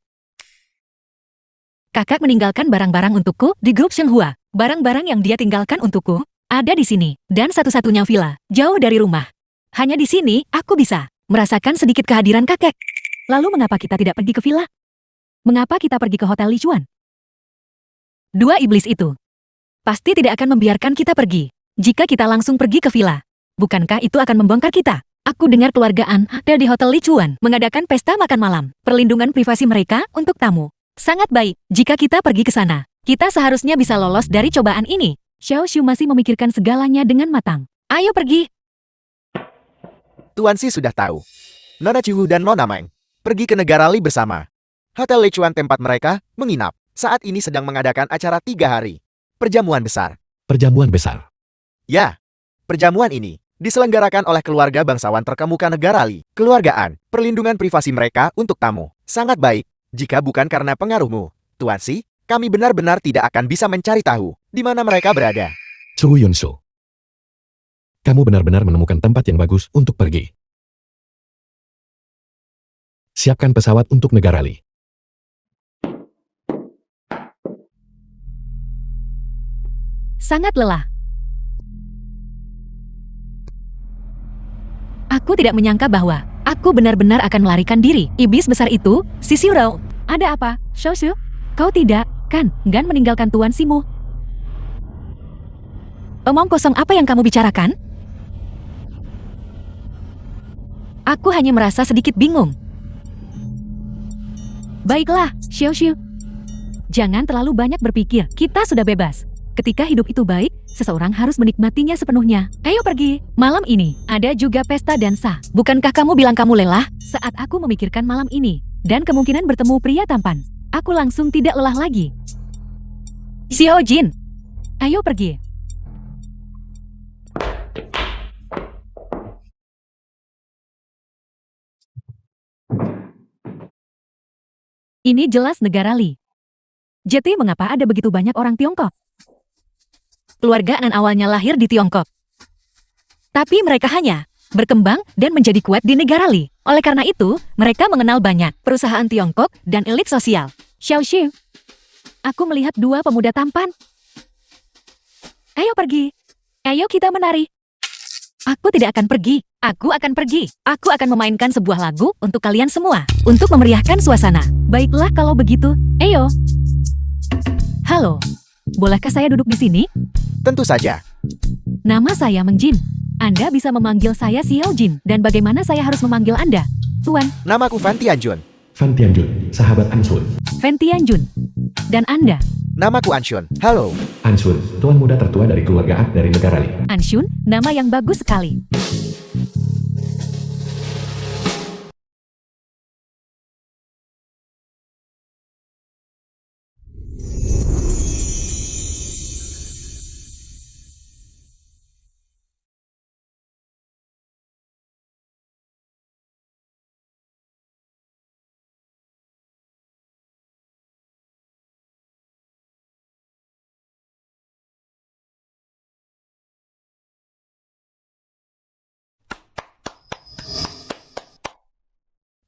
Kakak meninggalkan barang-barang untukku di grup Shenghua. Barang-barang yang dia tinggalkan untukku ada di sini. Dan satu-satunya villa, jauh dari rumah. Hanya di sini, aku bisa merasakan sedikit kehadiran kakek. Lalu mengapa kita tidak pergi ke villa? Mengapa kita pergi ke Hotel Lichuan? Dua iblis itu pasti tidak akan membiarkan kita pergi. jika kita langsung pergi ke villa? Bukankah itu akan membongkar kita? Aku dengar keluarga An ada di Hotel Lichuan mengadakan pesta makan malam. Perlindungan privasi mereka untuk tamu. Sangat baik, jika kita pergi ke sana. Kita seharusnya bisa lolos dari cobaan ini. Xiao Xiu masih memikirkan segalanya dengan matang. Ayo pergi. Tuan Si sudah tahu. Nona Chu dan Nona Meng pergi ke negara Li bersama. Hotel Lichuan tempat mereka menginap. Saat ini sedang mengadakan acara 3 hari. Perjamuan besar. Perjamuan besar. Ya, perjamuan ini diselenggarakan oleh keluarga bangsawan terkemuka negara Li. Keluargaan, perlindungan privasi mereka untuk tamu. Sangat baik. Jika bukan karena pengaruhmu, Tuan Si, kami benar-benar tidak akan bisa mencari tahu di mana mereka berada. Chu Yunsu. Kamu benar-benar menemukan tempat yang bagus untuk pergi. Siapkan pesawat untuk negara Li. Sangat lelah. Aku tidak menyangka bahwa aku benar-benar akan melarikan diri. Iblis besar itu, si Xiurao. Ada apa, Xiao Xiu? Kau tidak, kan, Gan meninggalkan Tuan Simu. Omong kosong apa yang kamu bicarakan? Aku hanya merasa sedikit bingung. Baiklah, Xiao Xiu. Jangan terlalu banyak berpikir, kita sudah bebas. Ketika hidup itu baik, seseorang harus menikmatinya sepenuhnya. Ayo pergi. Malam ini, ada juga pesta dansa. Bukankah kamu bilang kamu lelah? Saat aku memikirkan malam ini, dan kemungkinan bertemu pria tampan, aku langsung tidak lelah lagi. Xiao Jin, ayo pergi. Ini jelas negara Li. Jadi mengapa ada begitu banyak orang Tiongkok? Keluarga An awalnya lahir di Tiongkok. Tapi mereka hanya berkembang dan menjadi kuat di negara Li. Oleh karena itu, mereka mengenal banyak perusahaan Tiongkok dan elit sosial. Xiao Xiu, aku melihat 2 pemuda tampan. Ayo pergi. Ayo kita menari. Aku tidak akan pergi. Aku akan pergi. Aku akan memainkan sebuah lagu untuk kalian semua. Untuk memeriahkan suasana. Baiklah kalau begitu. Ayo. Halo. Bolehkah saya duduk di sini? Tentu saja. Nama saya Meng Jin. Anda bisa memanggil saya Xiao Jin. Dan bagaimana saya harus memanggil Anda? Tuan, Namaku Fan Tianjun. Fan Tianjun, sahabat Ansun. Fen Tianjun. Dan Anda, Namaku Anshun. Halo. Ansun, tuan muda tertua dari keluarga Ak dari negara Li. Anshun, nama yang bagus sekali.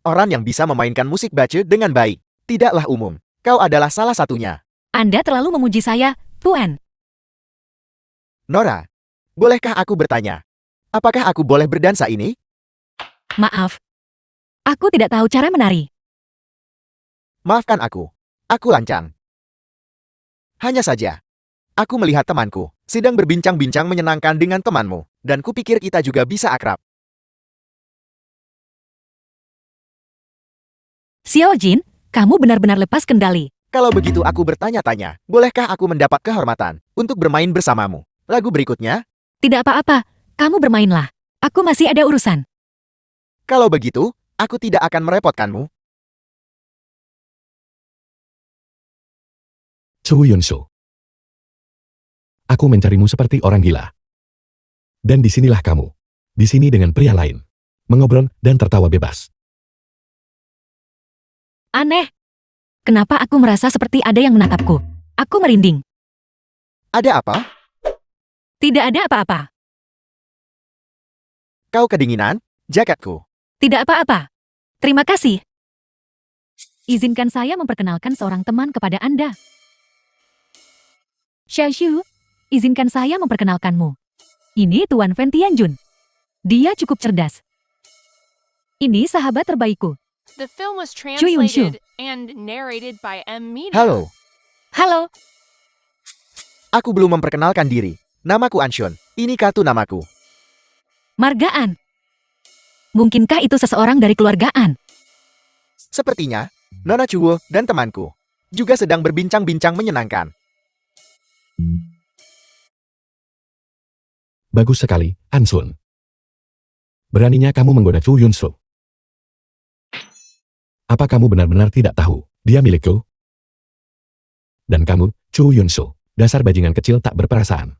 Orang yang bisa memainkan musik bace dengan baik. Tidaklah umum. Kau adalah salah satunya. Anda terlalu memuji saya, Tuan. Nora, bolehkah aku bertanya? Apakah aku boleh berdansa ini? Maaf. Aku tidak tahu cara menari. Maafkan aku. Aku lancang. Hanya saja, aku melihat temanku sedang berbincang-bincang menyenangkan dengan temanmu, dan kupikir kita juga bisa akrab. Xiao Jin, kamu benar-benar lepas kendali. Kalau begitu aku bertanya-tanya, bolehkah aku mendapat kehormatan untuk bermain bersamamu? Lagu berikutnya? Tidak apa-apa, kamu bermainlah. Aku masih ada urusan. Kalau begitu, aku tidak akan merepotkanmu. Chu Yunsu. Aku mencarimu seperti orang gila. Dan disinilah kamu. Di sini dengan pria lain. Mengobrol dan tertawa bebas. Aneh. Kenapa aku merasa seperti ada yang menatapku? Aku merinding. Ada apa? Tidak ada apa-apa. Kau kedinginan? Jaketku. Tidak apa-apa. Terima kasih. Izinkan saya memperkenalkan seorang teman kepada Anda. Xiao Xiu, izinkan saya memperkenalkanmu. Ini Tuan Fen Tianjun. Dia cukup cerdas. Ini sahabat terbaikku. The film was Yun-shu. translated and narrated by M Media. Halo. Halo, Aku belum memperkenalkan diri. Namaku Anshun. Ini kartu namaku. Margaan. Mungkinkah itu seseorang dari keluargaan? Sepertinya, Nona Chuo dan temanku juga sedang berbincang-bincang menyenangkan. Bagus sekali, Ansun. Beraninya kamu menggoda Chu Yunsu. Apa kamu benar-benar tidak tahu, dia milikku? Dan kamu, Chu Yunsu, dasar bajingan kecil tak berperasaan.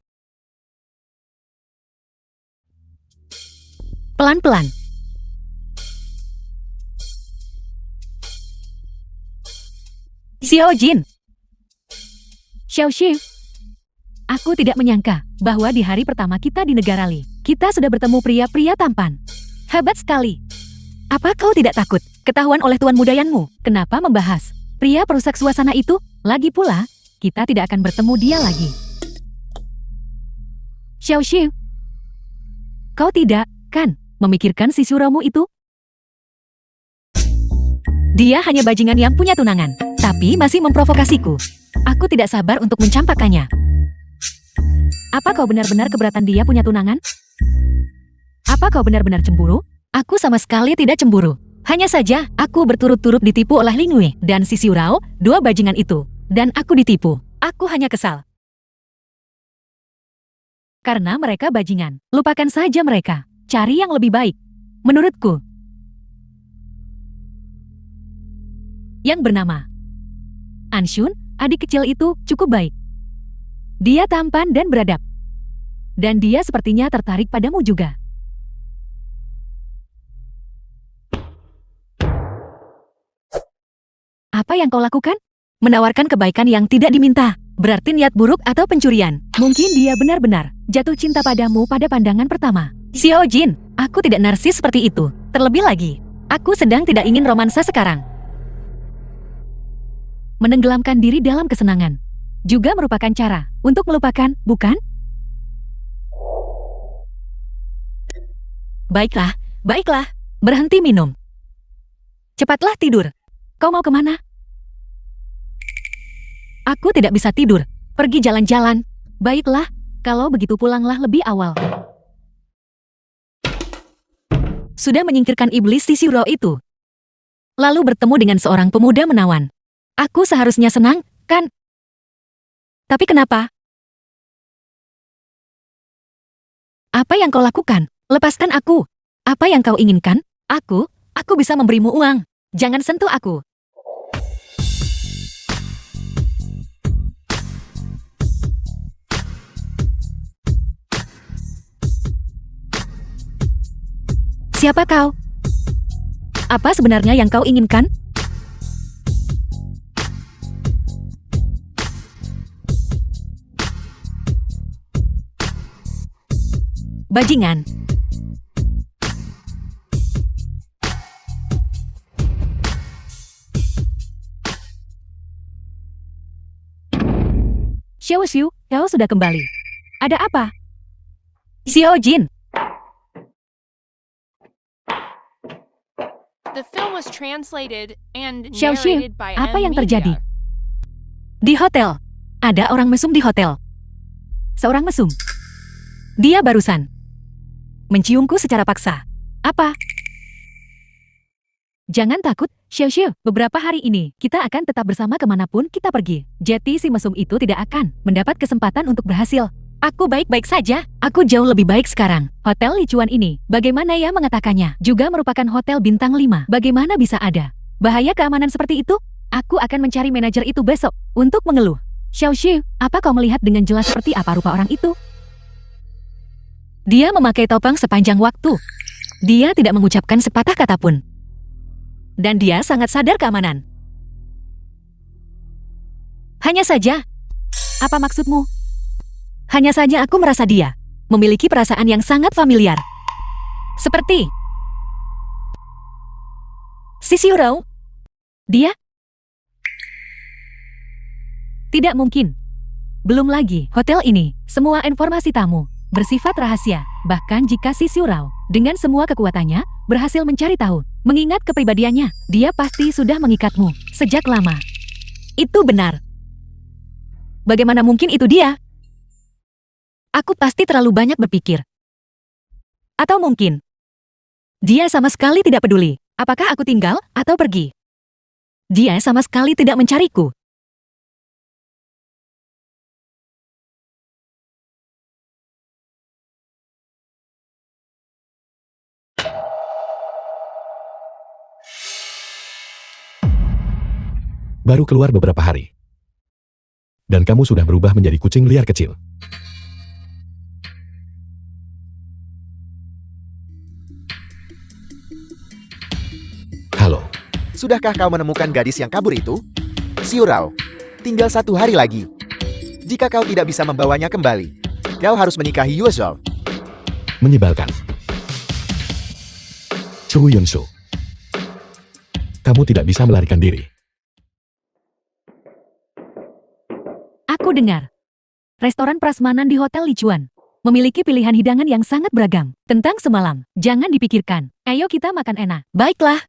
Pelan-pelan. Xiao Jin. Xiao Xi. Aku tidak menyangka bahwa di hari pertama kita di negara Li, kita sudah bertemu pria-pria tampan. Hebat sekali. Apa kau tidak takut ketahuan oleh tuan muda Yanmu? Kenapa membahas pria perusak suasana itu? Lagi pula, kita tidak akan bertemu dia lagi. Xiao Xi. Kau tidak, kan, memikirkan si suramu itu? Dia hanya bajingan yang punya tunangan, tapi masih memprovokasiku. Aku tidak sabar untuk mencampakkannya. Apa kau benar-benar keberatan dia punya tunangan? Apa kau benar-benar cemburu? Aku sama sekali tidak cemburu. Hanya saja, aku berturut-turut ditipu oleh Ling Wei dan si Xiurao, dua bajingan itu. Dan aku ditipu. Aku hanya kesal. Karena mereka bajingan. Lupakan saja mereka. Cari yang lebih baik. Menurutku. Yang bernama Anshun, adik kecil itu cukup baik. Dia tampan dan beradab. Dan dia sepertinya tertarik padamu juga. Apa yang kau lakukan? Menawarkan kebaikan yang tidak diminta. Berarti niat buruk atau pencurian. Mungkin dia benar-benar jatuh cinta padamu pada pandangan pertama. Xiao Jin, aku tidak narsis seperti itu. Terlebih lagi, aku sedang tidak ingin romansa sekarang. Menenggelamkan diri dalam kesenangan juga merupakan cara untuk melupakan, bukan? Baiklah, baiklah. Berhenti minum. Cepatlah tidur. Kau mau kemana? Aku tidak bisa tidur. Pergi jalan-jalan. Baiklah, kalau begitu pulanglah lebih awal. Sudah menyingkirkan iblis si Xiurao itu. Lalu bertemu dengan seorang pemuda menawan. Aku seharusnya senang, kan? Tapi kenapa? Apa yang kau lakukan? Lepaskan aku. Apa yang kau inginkan? Aku bisa memberimu uang. Jangan sentuh aku. Siapa kau? Apa sebenarnya yang kau inginkan? Bajingan. Xiao Xiu, kau sudah kembali. Ada apa? Xiao Jin. The film was translated and Xiao Xiu, narrated by apa M yang terjadi? Media. Di hotel. Ada orang mesum di hotel. Seorang mesum. Dia barusan menciumku secara paksa. Apa? Jangan takut, Xiao Xiu. Beberapa hari ini, kita akan tetap bersama kemanapun kita pergi. Jadi si mesum itu tidak akan mendapat kesempatan untuk berhasil. Aku baik-baik saja. Aku jauh lebih baik sekarang. Hotel Lichuan ini, bagaimana ya mengatakannya? Juga merupakan hotel bintang 5. Bagaimana bisa ada bahaya keamanan seperti itu? Aku akan mencari manajer itu besok untuk mengeluh. Xiao Xiu, apa kau melihat dengan jelas seperti apa rupa orang itu? Dia memakai topeng sepanjang waktu. Dia tidak mengucapkan sepatah kata pun. Dan dia sangat sadar keamanan. Hanya saja, apa maksudmu? Hanya saja aku merasa dia memiliki perasaan yang sangat familiar. Seperti si Xiurao. Dia? Tidak mungkin. Belum lagi, hotel ini, semua informasi tamu bersifat rahasia. Bahkan jika si Xiurao, dengan semua kekuatannya, berhasil mencari tahu, mengingat kepribadiannya, dia pasti sudah mengikatmu sejak lama. Itu benar. Bagaimana mungkin itu dia? Aku pasti terlalu banyak berpikir. Atau mungkin, dia sama sekali tidak peduli. Apakah aku tinggal atau pergi? Dia sama sekali tidak mencariku. Baru keluar beberapa hari. Dan kamu sudah berubah menjadi kucing liar kecil. Halo, Sudahkah kau menemukan gadis yang kabur itu? Xiurao, tinggal 1 hari lagi. Jika kau tidak bisa membawanya kembali, kau harus menikahi Yuezhou. menyebalkan. Chu Yunsu. Kamu tidak bisa melarikan diri. Aku dengar. Restoran prasmanan di Hotel Lichuan memiliki pilihan hidangan yang sangat beragam. Tentang semalam, jangan dipikirkan. Ayo kita makan enak. Baiklah.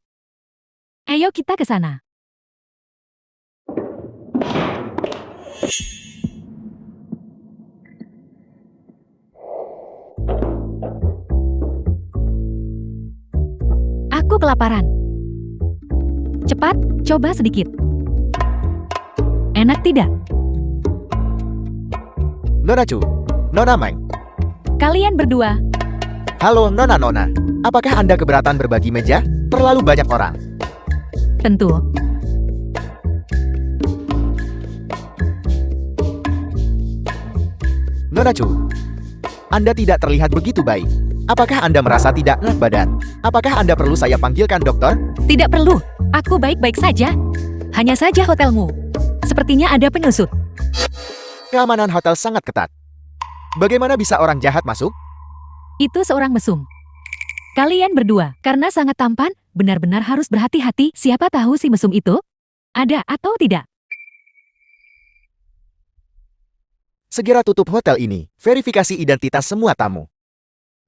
Ayo kita ke sana. Aku kelaparan. Cepat, coba sedikit. Enak tidak? Nona Chu, Nona Meng. Kalian berdua, Halo Nona-Nona. Apakah Anda keberatan berbagi meja? Terlalu banyak orang. tentu. Nona Chu, Anda tidak terlihat begitu baik. Apakah Anda merasa tidak enak badan? Apakah Anda perlu saya panggilkan dokter? Tidak perlu. Aku baik-baik saja. Hanya saja hotelmu. Sepertinya ada penyusup. Keamanan hotel sangat ketat. Bagaimana bisa orang jahat masuk? Itu seorang mesum. Kalian berdua, karena sangat tampan, benar-benar harus berhati-hati. Siapa tahu si mesum itu ada atau tidak. Segera tutup hotel ini. Verifikasi identitas semua tamu.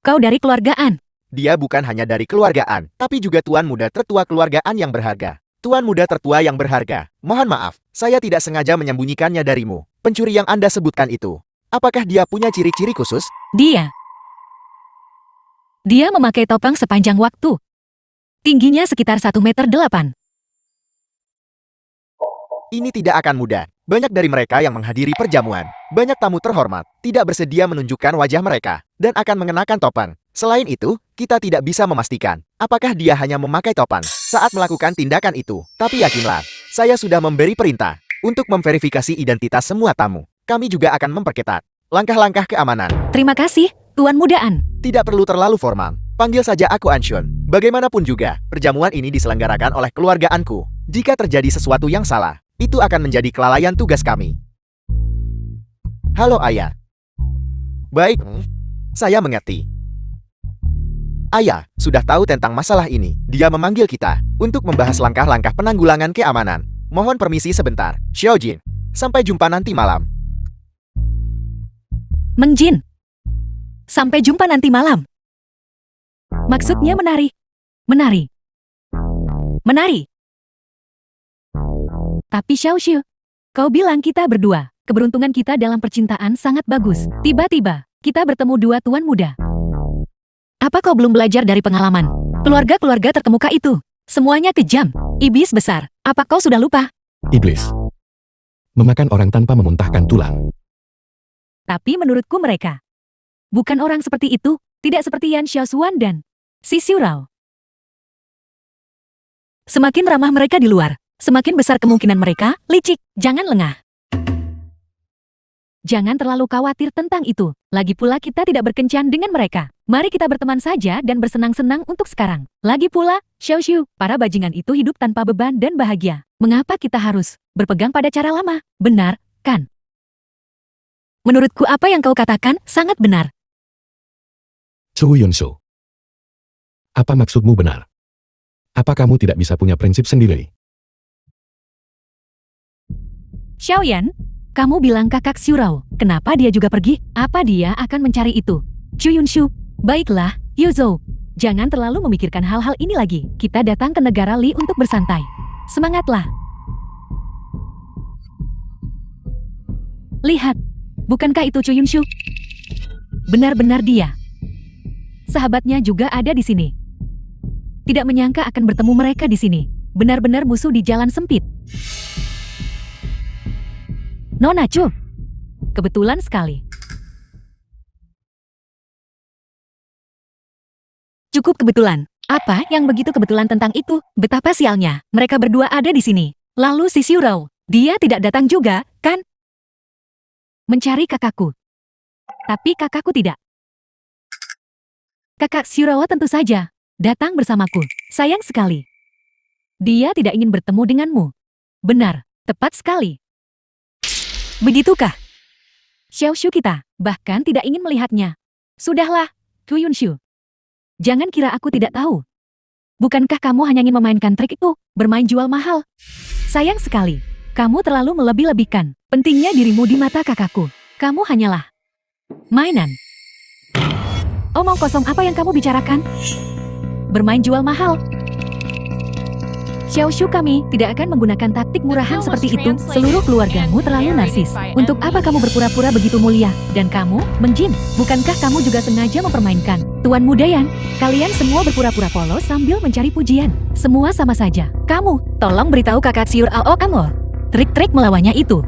Kau dari keluargaan. Dia bukan hanya dari keluargaan, tapi juga tuan muda tertua keluargaan yang berharga. Tuan muda tertua yang berharga. Mohon maaf, saya tidak sengaja menyembunyikannya darimu. Pencuri yang Anda sebutkan itu. Apakah dia punya ciri-ciri khusus? Dia memakai topeng sepanjang waktu. Tingginya sekitar 1,8 meter. Ini tidak akan mudah. Banyak dari mereka yang menghadiri perjamuan. Banyak tamu terhormat, tidak bersedia menunjukkan wajah mereka, dan akan mengenakan topeng. Selain itu, kita tidak bisa memastikan apakah dia hanya memakai topeng saat melakukan tindakan itu. Tapi yakinlah, saya sudah memberi perintah untuk memverifikasi identitas semua tamu. Kami juga akan memperketat langkah-langkah keamanan. Terima kasih, Tuan Mudaan. Tidak perlu terlalu formal. Panggil saja aku Anshun. Bagaimanapun juga, perjamuan ini diselenggarakan oleh keluargaanku. Jika terjadi sesuatu yang salah, itu akan menjadi kelalaian tugas kami. Halo Ayah. Baik, saya mengerti. Ayah sudah tahu tentang masalah ini. Dia memanggil kita untuk membahas langkah-langkah penanggulangan keamanan. Mohon permisi sebentar, Xiaojin. Sampai jumpa nanti malam. Meng Jin. Sampai jumpa nanti malam. Maksudnya menari. Menari. Menari. Tapi Xiao Xiu, kau bilang kita berdua. Keberuntungan kita dalam percintaan sangat bagus. Tiba-tiba, kita bertemu dua tuan muda. Apa kau belum belajar dari pengalaman? Keluarga-keluarga terkemuka itu. Semuanya kejam. Iblis besar. Apa kau sudah lupa? Iblis. Memakan orang tanpa memuntahkan tulang. Tapi menurutku mereka bukan orang seperti itu. Tidak seperti Yan Xiaosuan dan si Xiurao. Semakin ramah mereka di luar, semakin besar kemungkinan mereka licik. Jangan lengah. Jangan terlalu khawatir tentang itu. Lagi pula kita tidak berkencan dengan mereka. Mari kita berteman saja dan bersenang-senang untuk sekarang. Lagi pula, Xiao Xiu, para bajingan itu hidup tanpa beban dan bahagia. Mengapa kita harus berpegang pada cara lama? Benar, kan? Menurutku apa yang kau katakan sangat benar. Chu Yunsu. Apa maksudmu benar? Apa kamu tidak bisa punya prinsip sendiri? Xiaoyan, kamu bilang kakak Xiurao. Kenapa dia juga pergi? Apa dia akan mencari itu? Chu Yunshu, baiklah, Yuzhou. Jangan terlalu memikirkan hal-hal ini lagi. Kita datang ke negara Li untuk bersantai. Semangatlah. Lihat, bukankah itu Chu Yunshu? Benar-benar dia. Sahabatnya juga ada di sini. Tidak menyangka akan bertemu mereka di sini. Benar-benar musuh di jalan sempit. Nona Chu. Kebetulan sekali. Cukup kebetulan. Apa yang begitu kebetulan tentang itu? Betapa sialnya. Mereka berdua ada di sini. Lalu si Xiurao. Dia tidak datang juga, kan? Mencari kakakku. Tapi kakakku tidak. Kakak Xiurao tentu saja. Datang bersamaku. Sayang sekali. Dia tidak ingin bertemu denganmu. Benar. Tepat sekali. Begitukah? Xiaoshu kita bahkan tidak ingin melihatnya. Sudahlah, Tu Yunshu. Jangan kira aku tidak tahu. Bukankah kamu hanya ingin memainkan trik itu, bermain jual mahal? Sayang sekali, kamu terlalu melebih-lebihkan pentingnya dirimu di mata kakakku. Kamu hanyalah mainan. Omong kosong apa yang kamu bicarakan? Bermain jual mahal. Xiaoshu, kami tidak akan menggunakan taktik murahan seperti itu. Seluruh keluargamu terlalu narsis. Untuk apa kamu berpura-pura begitu mulia? Dan kamu, Menjin, bukankah kamu juga sengaja mempermainkan Tuan Muda Yan? Kalian semua berpura-pura polos sambil mencari pujian. Semua sama saja. Kamu, tolong beritahu kakak Xiurao kamu. Trik-trik melawannya itu.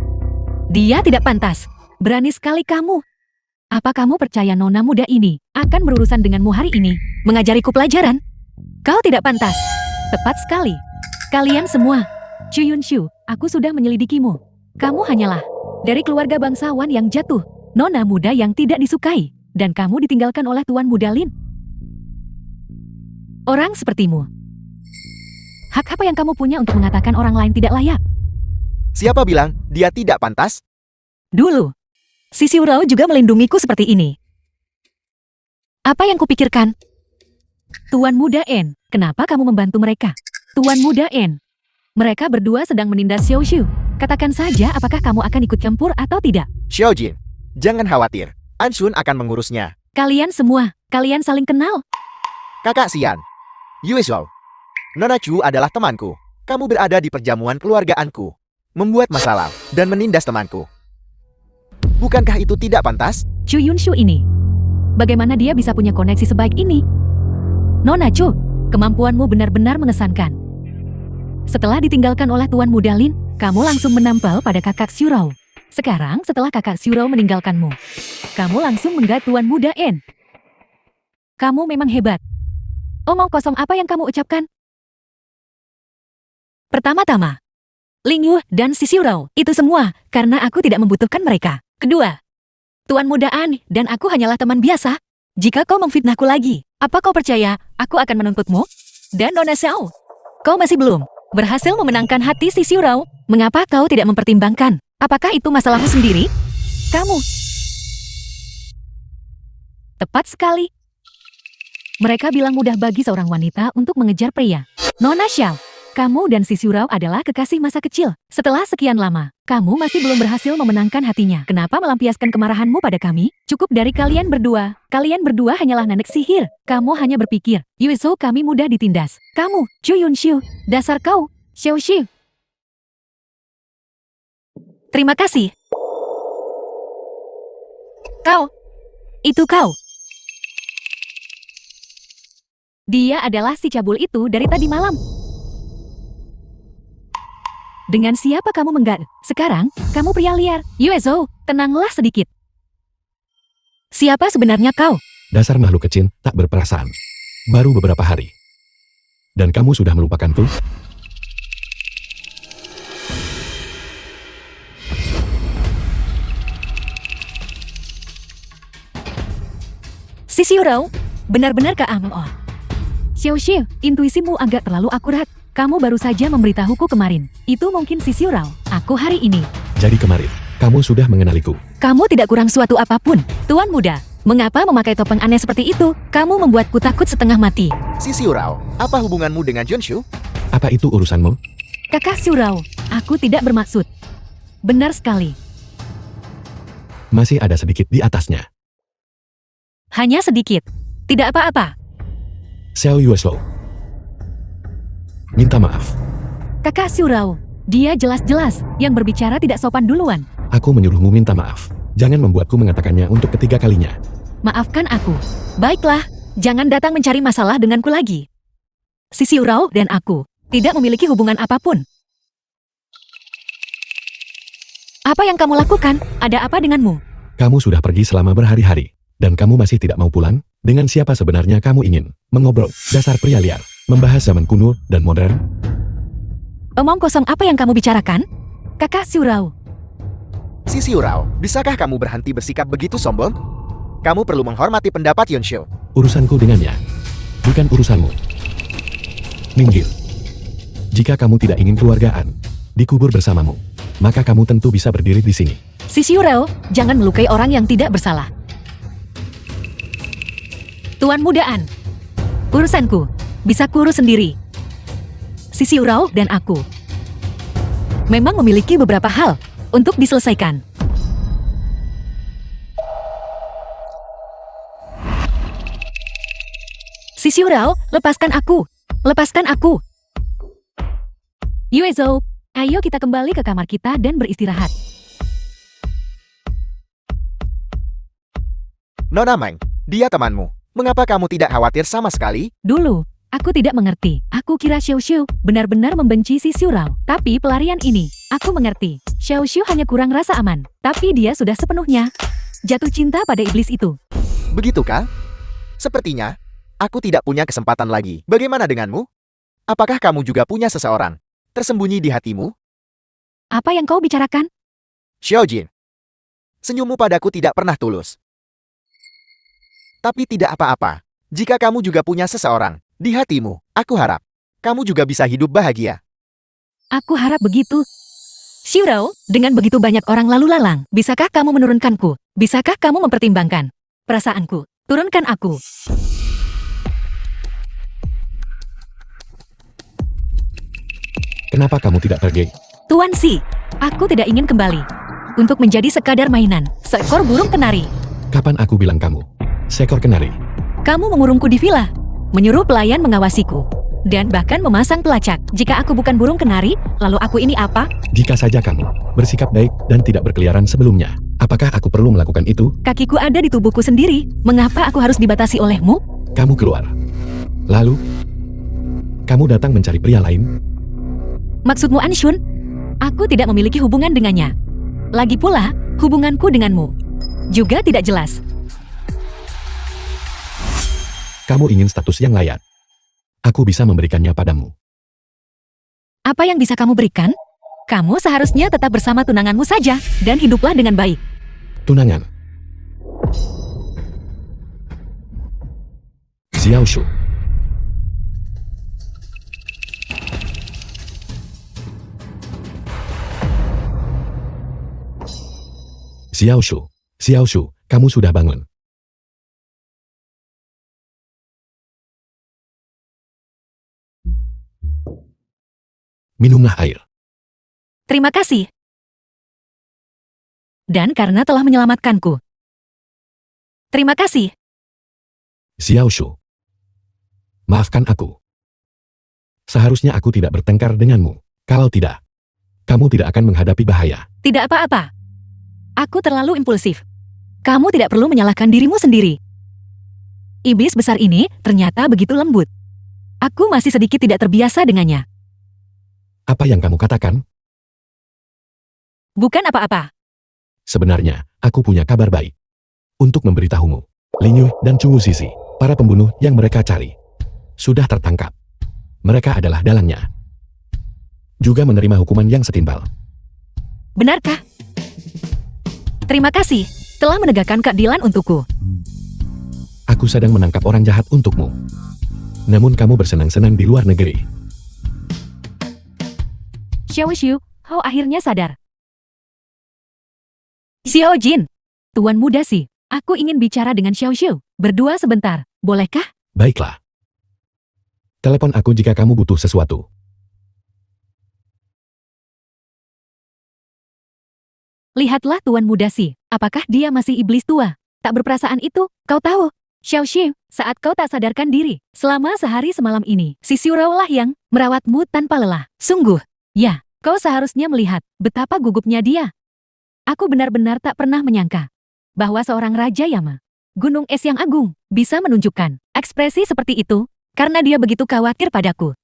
Dia tidak pantas. Berani sekali kamu. Apa kamu percaya nona muda ini akan berurusan denganmu hari ini? Mengajariku pelajaran? Kau tidak pantas. Tepat sekali. Kalian semua, Chu Yunshu, aku sudah menyelidikimu. Kamu hanyalah dari keluarga bangsawan yang jatuh, nona muda yang tidak disukai, dan kamu ditinggalkan oleh Tuan Muda Lin. Orang sepertimu. Hak apa yang kamu punya untuk mengatakan orang lain tidak layak? Siapa bilang dia tidak pantas? Dulu, si Xiurao juga melindungiku seperti ini. Apa yang kupikirkan? Tuan Muda En, kenapa kamu membantu mereka? Tuan Muda En, mereka berdua sedang menindas Xiaoshu. Katakan saja apakah kamu akan ikut campur atau tidak. Xiaojin, jangan khawatir. Anshun akan mengurusnya. Kalian semua, kalian saling kenal. Kakak Xian, Yue Zhou, Nona Chu adalah temanku. Kamu berada di perjamuan keluargaanku, membuat masalah, dan menindas temanku. Bukankah itu tidak pantas? Chu Yunshu ini, bagaimana dia bisa punya koneksi sebaik ini? Nona Chu, kemampuanmu benar-benar mengesankan. Setelah ditinggalkan oleh Tuan Muda Lin, kamu langsung menampal pada kakak Xiurao. Sekarang setelah kakak Xiurao meninggalkanmu, kamu langsung menggat Tuan Muda En. Kamu memang hebat. Omong kosong apa yang kamu ucapkan? Pertama-tama, Ling Yu dan si Xiurao, itu semua karena aku tidak membutuhkan mereka. Kedua, Tuan Muda An dan aku hanyalah teman biasa. Jika kau memfitnahku lagi, apa kau percaya aku akan menuntutmu? Dan Nona Xiao, kau masih belum berhasil memenangkan hati si Xiurao. Mengapa kau tidak mempertimbangkan? Apakah itu masalahmu sendiri? Kamu. Tepat sekali. Mereka bilang mudah bagi seorang wanita untuk mengejar pria. Nona Xiao, kamu dan si Xiurao adalah kekasih masa kecil. Setelah sekian lama, kamu masih belum berhasil memenangkan hatinya. Kenapa melampiaskan kemarahanmu pada kami? Cukup dari kalian berdua. Kalian berdua hanyalah nenek sihir. Kamu hanya berpikir, Yue Zhou kami mudah ditindas. Kamu, Chu Yunshu, dasar kau, Xiaoxi. Terima kasih. Kau. Itu kau. Dia adalah si cabul itu dari tadi malam. Dengan siapa kamu menggat? Sekarang, kamu pria liar. Yue Zhou, tenanglah sedikit. Siapa sebenarnya kau? Dasar makhluk kecil, tak berperasaan. Baru beberapa hari. Dan kamu sudah melupakanku? Si Xiurao, benar-benar keamoh. Xiaoxi, intuisimu agak terlalu akurat. Kamu baru saja memberitahuku kemarin. Itu mungkin si Xiurao. Aku hari ini. Jadi kemarin, kamu sudah mengenaliku. Kamu tidak kurang suatu apapun. Tuan muda, mengapa memakai topeng aneh seperti itu? Kamu membuatku takut setengah mati. Si Xiurao, apa hubunganmu dengan Junshu? Apa itu urusanmu? Kakak Xiurao, aku tidak bermaksud. Benar sekali. Masih ada sedikit di atasnya. Hanya sedikit. Tidak apa-apa. Xiao Yueslo. Minta maaf. Kakak Xiurao, dia jelas-jelas yang berbicara tidak sopan duluan. Aku menyuruhmu minta maaf. Jangan membuatku mengatakannya untuk ketiga kalinya. Maafkan aku. Baiklah, jangan datang mencari masalah denganku lagi. Si Xiaorao dan aku tidak memiliki hubungan apapun. Apa yang kamu lakukan? Ada apa denganmu? Kamu sudah pergi selama berhari-hari, dan kamu masih tidak mau pulang? Dengan siapa sebenarnya kamu ingin mengobrol? Dasar pria liar, membahas zaman kuno dan modern. Omong kosong apa yang kamu bicarakan? Kakak Xiaorao. Si Xiaorao, bisakah kamu berhenti bersikap begitu sombong? Kamu perlu menghormati pendapat Yunshu. Urusanku dengannya, bukan urusanmu. Minggir. Jika kamu tidak ingin keluargaan dikubur bersamamu, maka kamu tentu bisa berdiri di sini. Si Xiaorao, jangan melukai orang yang tidak bersalah. Tuan Mudaan, urusanku bisa kurus sendiri. Si Xiaorao dan aku memang memiliki beberapa hal untuk diselesaikan. Si Xiaorao, lepaskan aku. Lepaskan aku. Yuezhou, ayo kita kembali ke kamar kita dan beristirahat. Nona Meng, dia temanmu. Mengapa kamu tidak khawatir sama sekali? Dulu, aku tidak mengerti. Aku kira Xiao Xiu benar-benar membenci si Xiaorao. Tapi pelarian ini, aku mengerti. Xiao Xiu hanya kurang rasa aman. Tapi dia sudah sepenuhnya jatuh cinta pada iblis itu. Begitukah? Sepertinya, aku tidak punya kesempatan lagi. Bagaimana denganmu? Apakah kamu juga punya seseorang tersembunyi di hatimu? Apa yang kau bicarakan? Xiaojin, senyummu padaku tidak pernah tulus. Tapi tidak apa-apa. Jika kamu juga punya seseorang di hatimu, aku harap kamu juga bisa hidup bahagia. Aku harap begitu. Xiaorao, dengan begitu banyak orang lalu lalang, bisakah kamu menurunkanku? Bisakah kamu mempertimbangkan perasaanku? Turunkan aku. Kenapa kamu tidak pergi? Tuan Si, aku tidak ingin kembali untuk menjadi sekadar mainan, seekor burung kenari. Kapan aku bilang kamu seekor kenari? Kamu mengurungku di villa, menyuruh pelayan mengawasiku, dan bahkan memasang pelacak. Jika aku bukan burung kenari, lalu aku ini apa? Jika saja kamu bersikap baik dan tidak berkeliaran sebelumnya, apakah aku perlu melakukan itu? Kakiku ada di tubuhku sendiri, mengapa aku harus dibatasi olehmu? Kamu keluar. Lalu, kamu datang mencari pria lain? Maksudmu Anshun? Aku tidak memiliki hubungan dengannya. Lagi pula, hubunganku denganmu juga tidak jelas. Kamu ingin status yang layak. Aku bisa memberikannya padamu. Apa yang bisa kamu berikan? Kamu seharusnya tetap bersama tunanganmu saja, dan hiduplah dengan baik. Tunangan. Xiao Shu. Xiao Shu. Xiao Shu, kamu sudah bangun. Minumlah air. Terima kasih. Dan karena telah menyelamatkanku. Terima kasih. Xiao Shu. Maafkan aku. Seharusnya aku tidak bertengkar denganmu. Kalau tidak, kamu tidak akan menghadapi bahaya. Tidak apa-apa. Aku terlalu impulsif. Kamu tidak perlu menyalahkan dirimu sendiri. Iblis besar ini ternyata begitu lembut. Aku masih sedikit tidak terbiasa dengannya. Apa yang kamu katakan? Bukan apa-apa. Sebenarnya, aku punya kabar baik. Untuk memberitahumu, Lin Yu dan Chu Sisi, para pembunuh yang mereka cari, sudah tertangkap. Mereka adalah dalangnya. Juga menerima hukuman yang setimpal. Benarkah? Terima kasih telah menegakkan keadilan untukku. Aku sedang menangkap orang jahat untukmu. Namun kamu bersenang-senang di luar negeri. Xiao Xiu, kau akhirnya sadar. Xiao Jin, Tuan Muda Si, aku ingin bicara dengan Xiao Xiu. Berdua sebentar, bolehkah? Baiklah. Telepon aku jika kamu butuh sesuatu. Lihatlah Tuan Muda Si, apakah dia masih iblis tua? Tak berperasaan itu, kau tahu. Xiao Xiu, saat kau tak sadarkan diri, selama sehari semalam ini, si Xiaorao lah yang merawatmu tanpa lelah. Sungguh, ya, kau seharusnya melihat betapa gugupnya dia. Aku benar-benar tak pernah menyangka bahwa seorang Raja Yama Gunung es yang agung bisa menunjukkan ekspresi seperti itu karena dia begitu khawatir padaku.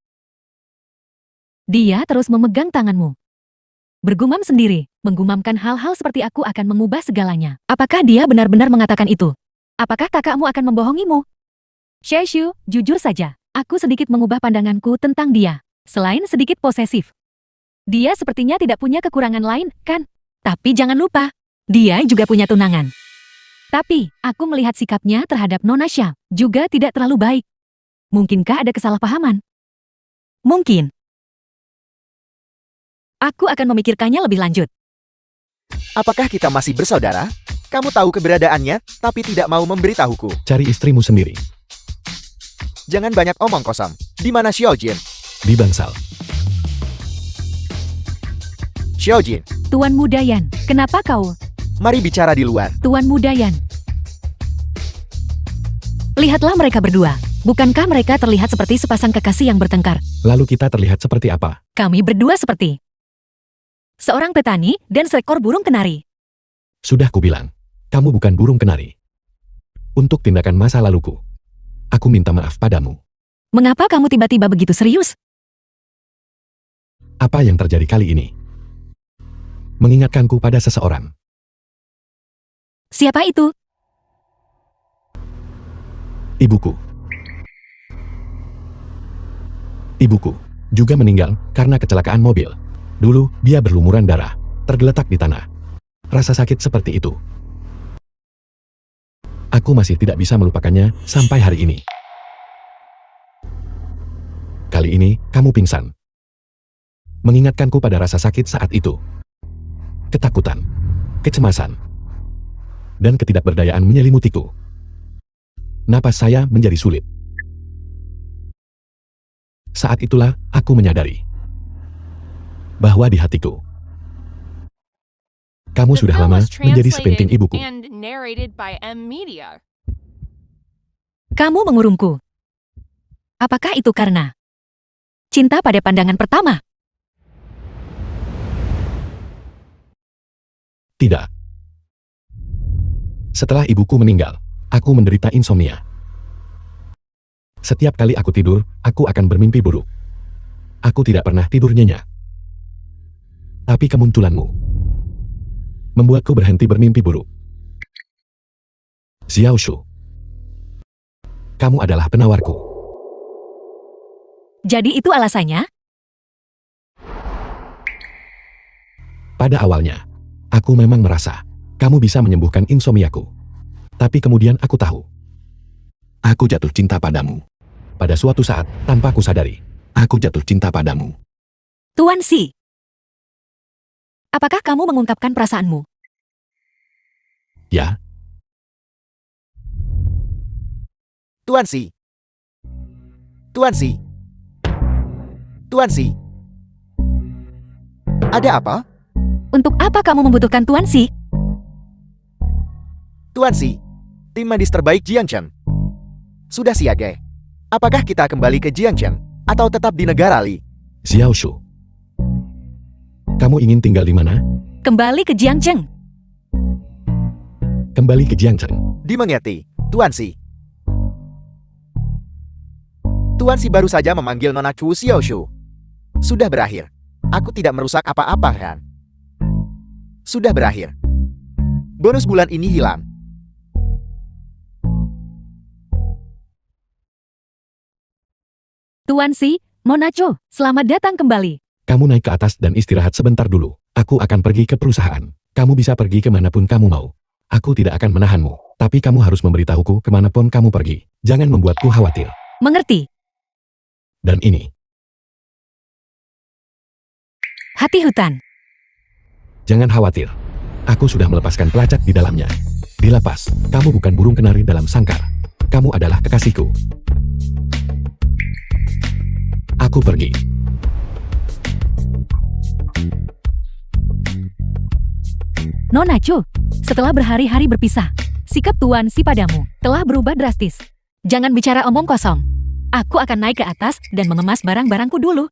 Dia terus memegang tanganmu. Bergumam sendiri, menggumamkan hal-hal seperti aku akan mengubah segalanya. Apakah dia benar-benar mengatakan itu? Apakah kakakmu akan membohongimu? Sheshu, jujur saja, aku sedikit mengubah pandanganku tentang dia. Selain sedikit posesif. Dia sepertinya tidak punya kekurangan lain, kan? Tapi jangan lupa, dia juga punya tunangan. Tapi, aku melihat sikapnya terhadap Nona Xia juga tidak terlalu baik. Mungkinkah ada kesalahpahaman? Mungkin. Aku akan memikirkannya lebih lanjut. Apakah kita masih bersaudara? Kamu tahu keberadaannya, tapi tidak mau memberitahuku. Cari istrimu sendiri. Jangan banyak omong kosong. Di mana Xiaojin? Di bangsal. Xiaojin, Tuan Muda Yan, kenapa kau? mari bicara di luar. Tuan Muda Yan. Lihatlah mereka berdua. Bukankah mereka terlihat seperti sepasang kekasih yang bertengkar? Lalu kita terlihat seperti apa? Kami berdua seperti seorang petani dan seekor burung kenari. Sudah kubilang, kamu bukan burung kenari. Untuk tindakan masa laluku, aku minta maaf padamu. Mengapa kamu tiba-tiba begitu serius? Apa yang terjadi kali ini? Mengingatkanku pada seseorang. Siapa itu? Ibuku. Ibuku juga meninggal karena kecelakaan mobil. Dulu, dia berlumuran darah, tergeletak di tanah. Rasa sakit seperti itu. Aku masih tidak bisa melupakannya sampai hari ini. Kali ini, kamu pingsan. Mengingatkanku pada rasa sakit saat itu. Ketakutan, kecemasan, dan ketidakberdayaan menyelimutiku. Napas saya menjadi sulit. Saat itulah aku menyadari bahwa di hatiku, kamu The sudah film lama was menjadi sepenting translated ibuku. and narrated by M Media. Kamu mengurungku. Apakah itu karena cinta pada pandangan pertama? Tidak. Setelah ibuku meninggal, aku menderita insomnia. Setiap kali aku tidur, aku akan bermimpi buruk. Aku tidak pernah tidur nyenyak. Tapi kemunculanmu membuatku berhenti bermimpi buruk. Xiao Shu, kamu adalah penawarku. Jadi itu alasannya? Pada awalnya, aku memang merasa kamu bisa menyembuhkan insomniaku. Tapi kemudian aku tahu, aku jatuh cinta padamu. Pada suatu saat, tanpa aku sadari, aku jatuh cinta padamu. Tuan Si. Apakah kamu mengungkapkan perasaanmu? Ya, Tuan Si. Tuan Si. Tuan Si. Ada apa? Untuk apa kamu membutuhkan Tuan Si? Tuan Si. Tim medis terbaik Jiangcheng sudah siaga. Apakah kita kembali ke Jiangcheng atau tetap di negara Li? Xiao Shu. Kamu ingin tinggal di mana? Kembali ke Jiangcheng. Kembali ke Jiangcheng. Dimengerti, Tuan Si. Tuan Si baru saja memanggil Nona Chu Xiao Shu. Sudah berakhir. Aku tidak merusak apa-apa, kan? Sudah berakhir. Bonus bulan ini hilang. Tuan Si, Monaco, selamat datang kembali. Kamu naik ke atas dan istirahat sebentar dulu. Aku akan pergi ke perusahaan. Kamu bisa pergi kemanapun kamu mau. Aku tidak akan menahanmu. Tapi kamu harus memberitahuku kemanapun kamu pergi. Jangan membuatku khawatir. Mengerti? Dan ini, Hati hutan. jangan khawatir. Aku sudah melepaskan pelacak di dalamnya. Dilepas, kamu bukan burung kenari dalam sangkar. Kamu adalah kekasihku. Aku pergi. Nonacho, setelah berhari-hari berpisah, sikap Tuan Si padamu telah berubah drastis. Jangan bicara omong kosong. Aku akan naik ke atas dan mengemas barang-barangku dulu.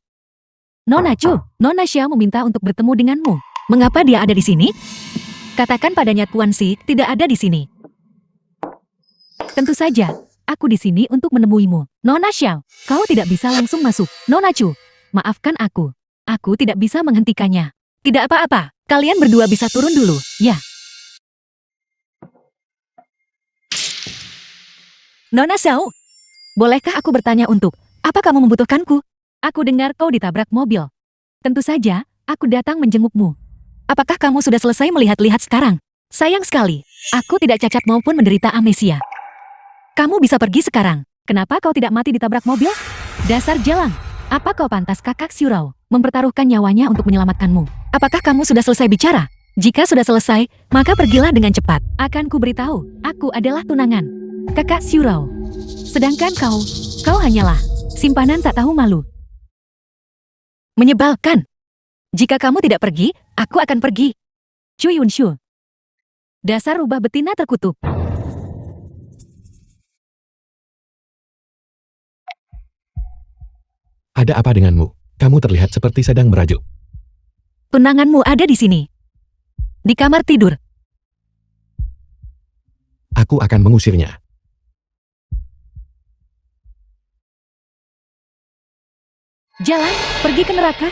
Nonacho, Nona Xia meminta untuk bertemu denganmu. Mengapa dia ada di sini? Katakan padanya Tuan Si tidak ada di sini. Tentu saja, aku di sini untuk menemuimu. Nona Xiao, kau tidak bisa langsung masuk. Nona Chu, maafkan aku. Aku tidak bisa menghentikannya. Tidak apa-apa, kalian berdua bisa turun dulu, ya. Nona Xiao, bolehkah aku bertanya untuk, apa kamu membutuhkanku? Aku dengar kau ditabrak mobil. Tentu saja, aku datang menjengukmu. Apakah kamu sudah selesai melihat-lihat sekarang? Sayang sekali, aku tidak cacat maupun menderita amnesia. Kamu bisa pergi sekarang. Kenapa kau tidak mati ditabrak mobil? Dasar jalang. Apa kau pantas kakak Xiurao mempertaruhkan nyawanya untuk menyelamatkanmu? Apakah kamu sudah selesai bicara? Jika sudah selesai, maka pergilah dengan cepat. Akan kuberitahu, aku adalah tunangan kakak Xiurao. Sedangkan kau hanyalah simpanan tak tahu malu. Menyebalkan. Jika kamu tidak pergi, aku akan pergi. Cui Yunshu. Dasar rubah betina terkutuk. Ada apa denganmu? Kamu terlihat seperti sedang merajuk. Tunanganmu ada di sini. Di kamar tidur. Aku akan mengusirnya. Jalan, pergi ke neraka.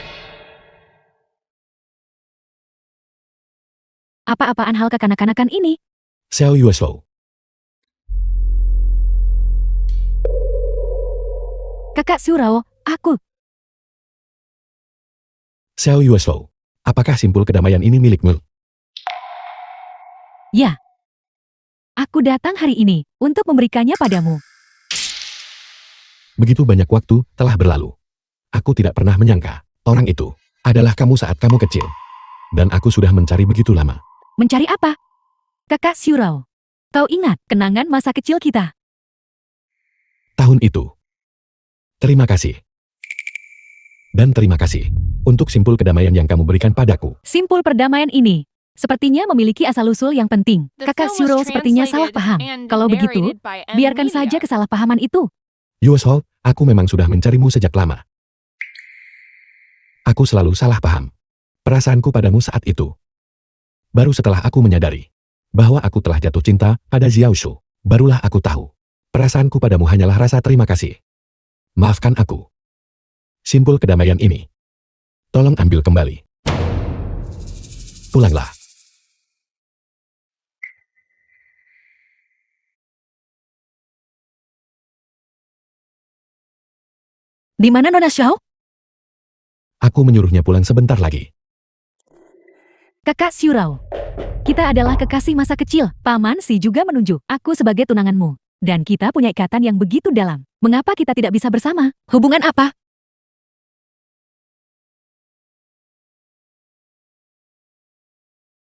Apa-apaan hal kekanak-kanakan ini? Xiao Yueshou. Kakak Xiurao, aku. Xiao Yueshou. Apakah simpul kedamaian ini milikmu? Ya. Aku datang hari ini untuk memberikannya padamu. Begitu banyak waktu telah berlalu. Aku tidak pernah menyangka orang itu adalah kamu saat kamu kecil. Dan aku sudah mencari begitu lama. Mencari apa? Kakak Xiurao, kau ingat kenangan masa kecil kita? Tahun itu. Terima kasih. Dan terima kasih untuk simpul kedamaian yang kamu berikan padaku. Simpul perdamaian ini sepertinya memiliki asal-usul yang penting. The Kakak film was Xiurao sepertinya salah translated paham. and Kalau begitu, narrated by M. biarkan Media. saja kesalahpahaman itu. Yueshou, aku memang sudah mencarimu sejak lama. Aku selalu salah paham. Perasaanku padamu saat itu. Baru setelah aku menyadari bahwa aku telah jatuh cinta pada Xiao Shu, barulah aku tahu. Perasaanku padamu hanyalah rasa terima kasih. Maafkan aku. Simpul kedamaian ini. Tolong ambil kembali. Pulanglah. Di mana Nona Xiao? Aku menyuruhnya pulang sebentar lagi. Kakak Xiurao. Kita adalah kekasih masa kecil. Paman Si juga menunjuk aku sebagai tunanganmu. Dan kita punya ikatan yang begitu dalam. Mengapa kita tidak bisa bersama? Hubungan apa?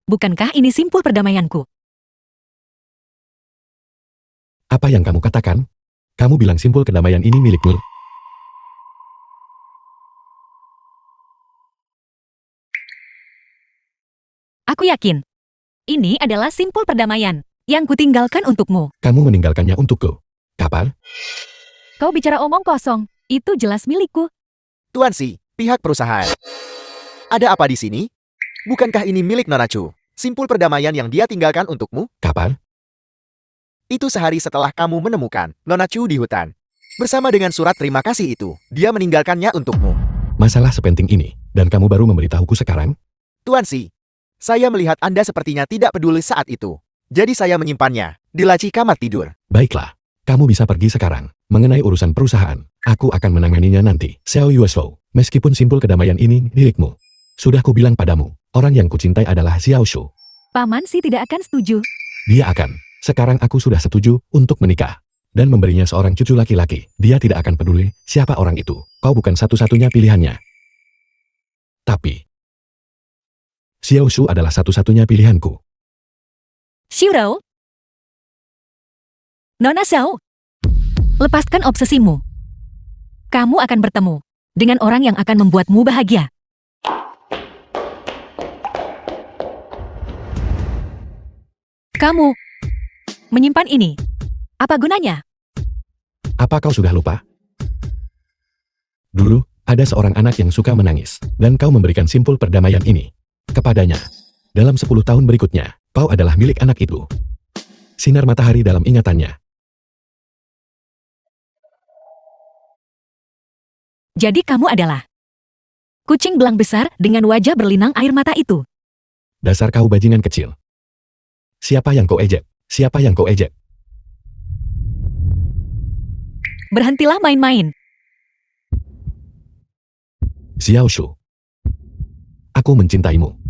Bukankah ini simpul perdamaianku? Apa yang kamu katakan? Kamu bilang simpul kedamaian ini milikmu. Aku yakin. Ini adalah simpul perdamaian yang kutinggalkan untukmu. Kamu meninggalkannya untukku. Kapan? Kau bicara omong kosong. Itu jelas milikku. Tuan Si, pihak perusahaan. Ada apa di sini? Bukankah ini milik Nona Chu? Simpul perdamaian yang dia tinggalkan untukmu? Kapan? Itu sehari setelah kamu menemukan Nona Chu di hutan. Bersama dengan surat terima kasih itu, dia meninggalkannya untukmu. Masalah sepenting ini, dan kamu baru memberitahuku sekarang? Tuan Si, saya melihat Anda sepertinya tidak peduli saat itu. Jadi saya menyimpannya di laci kamar tidur. Baiklah, kamu bisa pergi sekarang. Mengenai urusan perusahaan, aku akan menanganinya nanti. Xiao Yueshou, meskipun simpul kedamaian ini milikmu. Sudah kubilang padamu, orang yang kucintai adalah Xiao Shu. Paman Si tidak akan setuju. Dia akan. Sekarang aku sudah setuju untuk menikah. Dan memberinya seorang cucu laki-laki. Dia tidak akan peduli siapa orang itu. Kau bukan satu-satunya pilihannya. Tapi, Xiao Shu adalah satu-satunya pilihanku. Xiurao. Nona Xiao. Lepaskan obsesimu. Kamu akan bertemu dengan orang yang akan membuatmu bahagia. Kamu menyimpan ini. Apa gunanya? Apa kau sudah lupa? Dulu, ada seorang anak yang suka menangis, dan kau memberikan simpul perdamaian ini kepadanya. Dalam 10 tahun berikutnya, kau adalah milik anak itu. Sinar matahari dalam ingatannya. Jadi kamu adalah kucing belang besar dengan wajah berlinang air mata itu. Dasar kau bajingan kecil. Siapa yang kau ejek? Siapa yang kau ejek? Berhentilah main-main. Xiao Shu. Aku mencintaimu.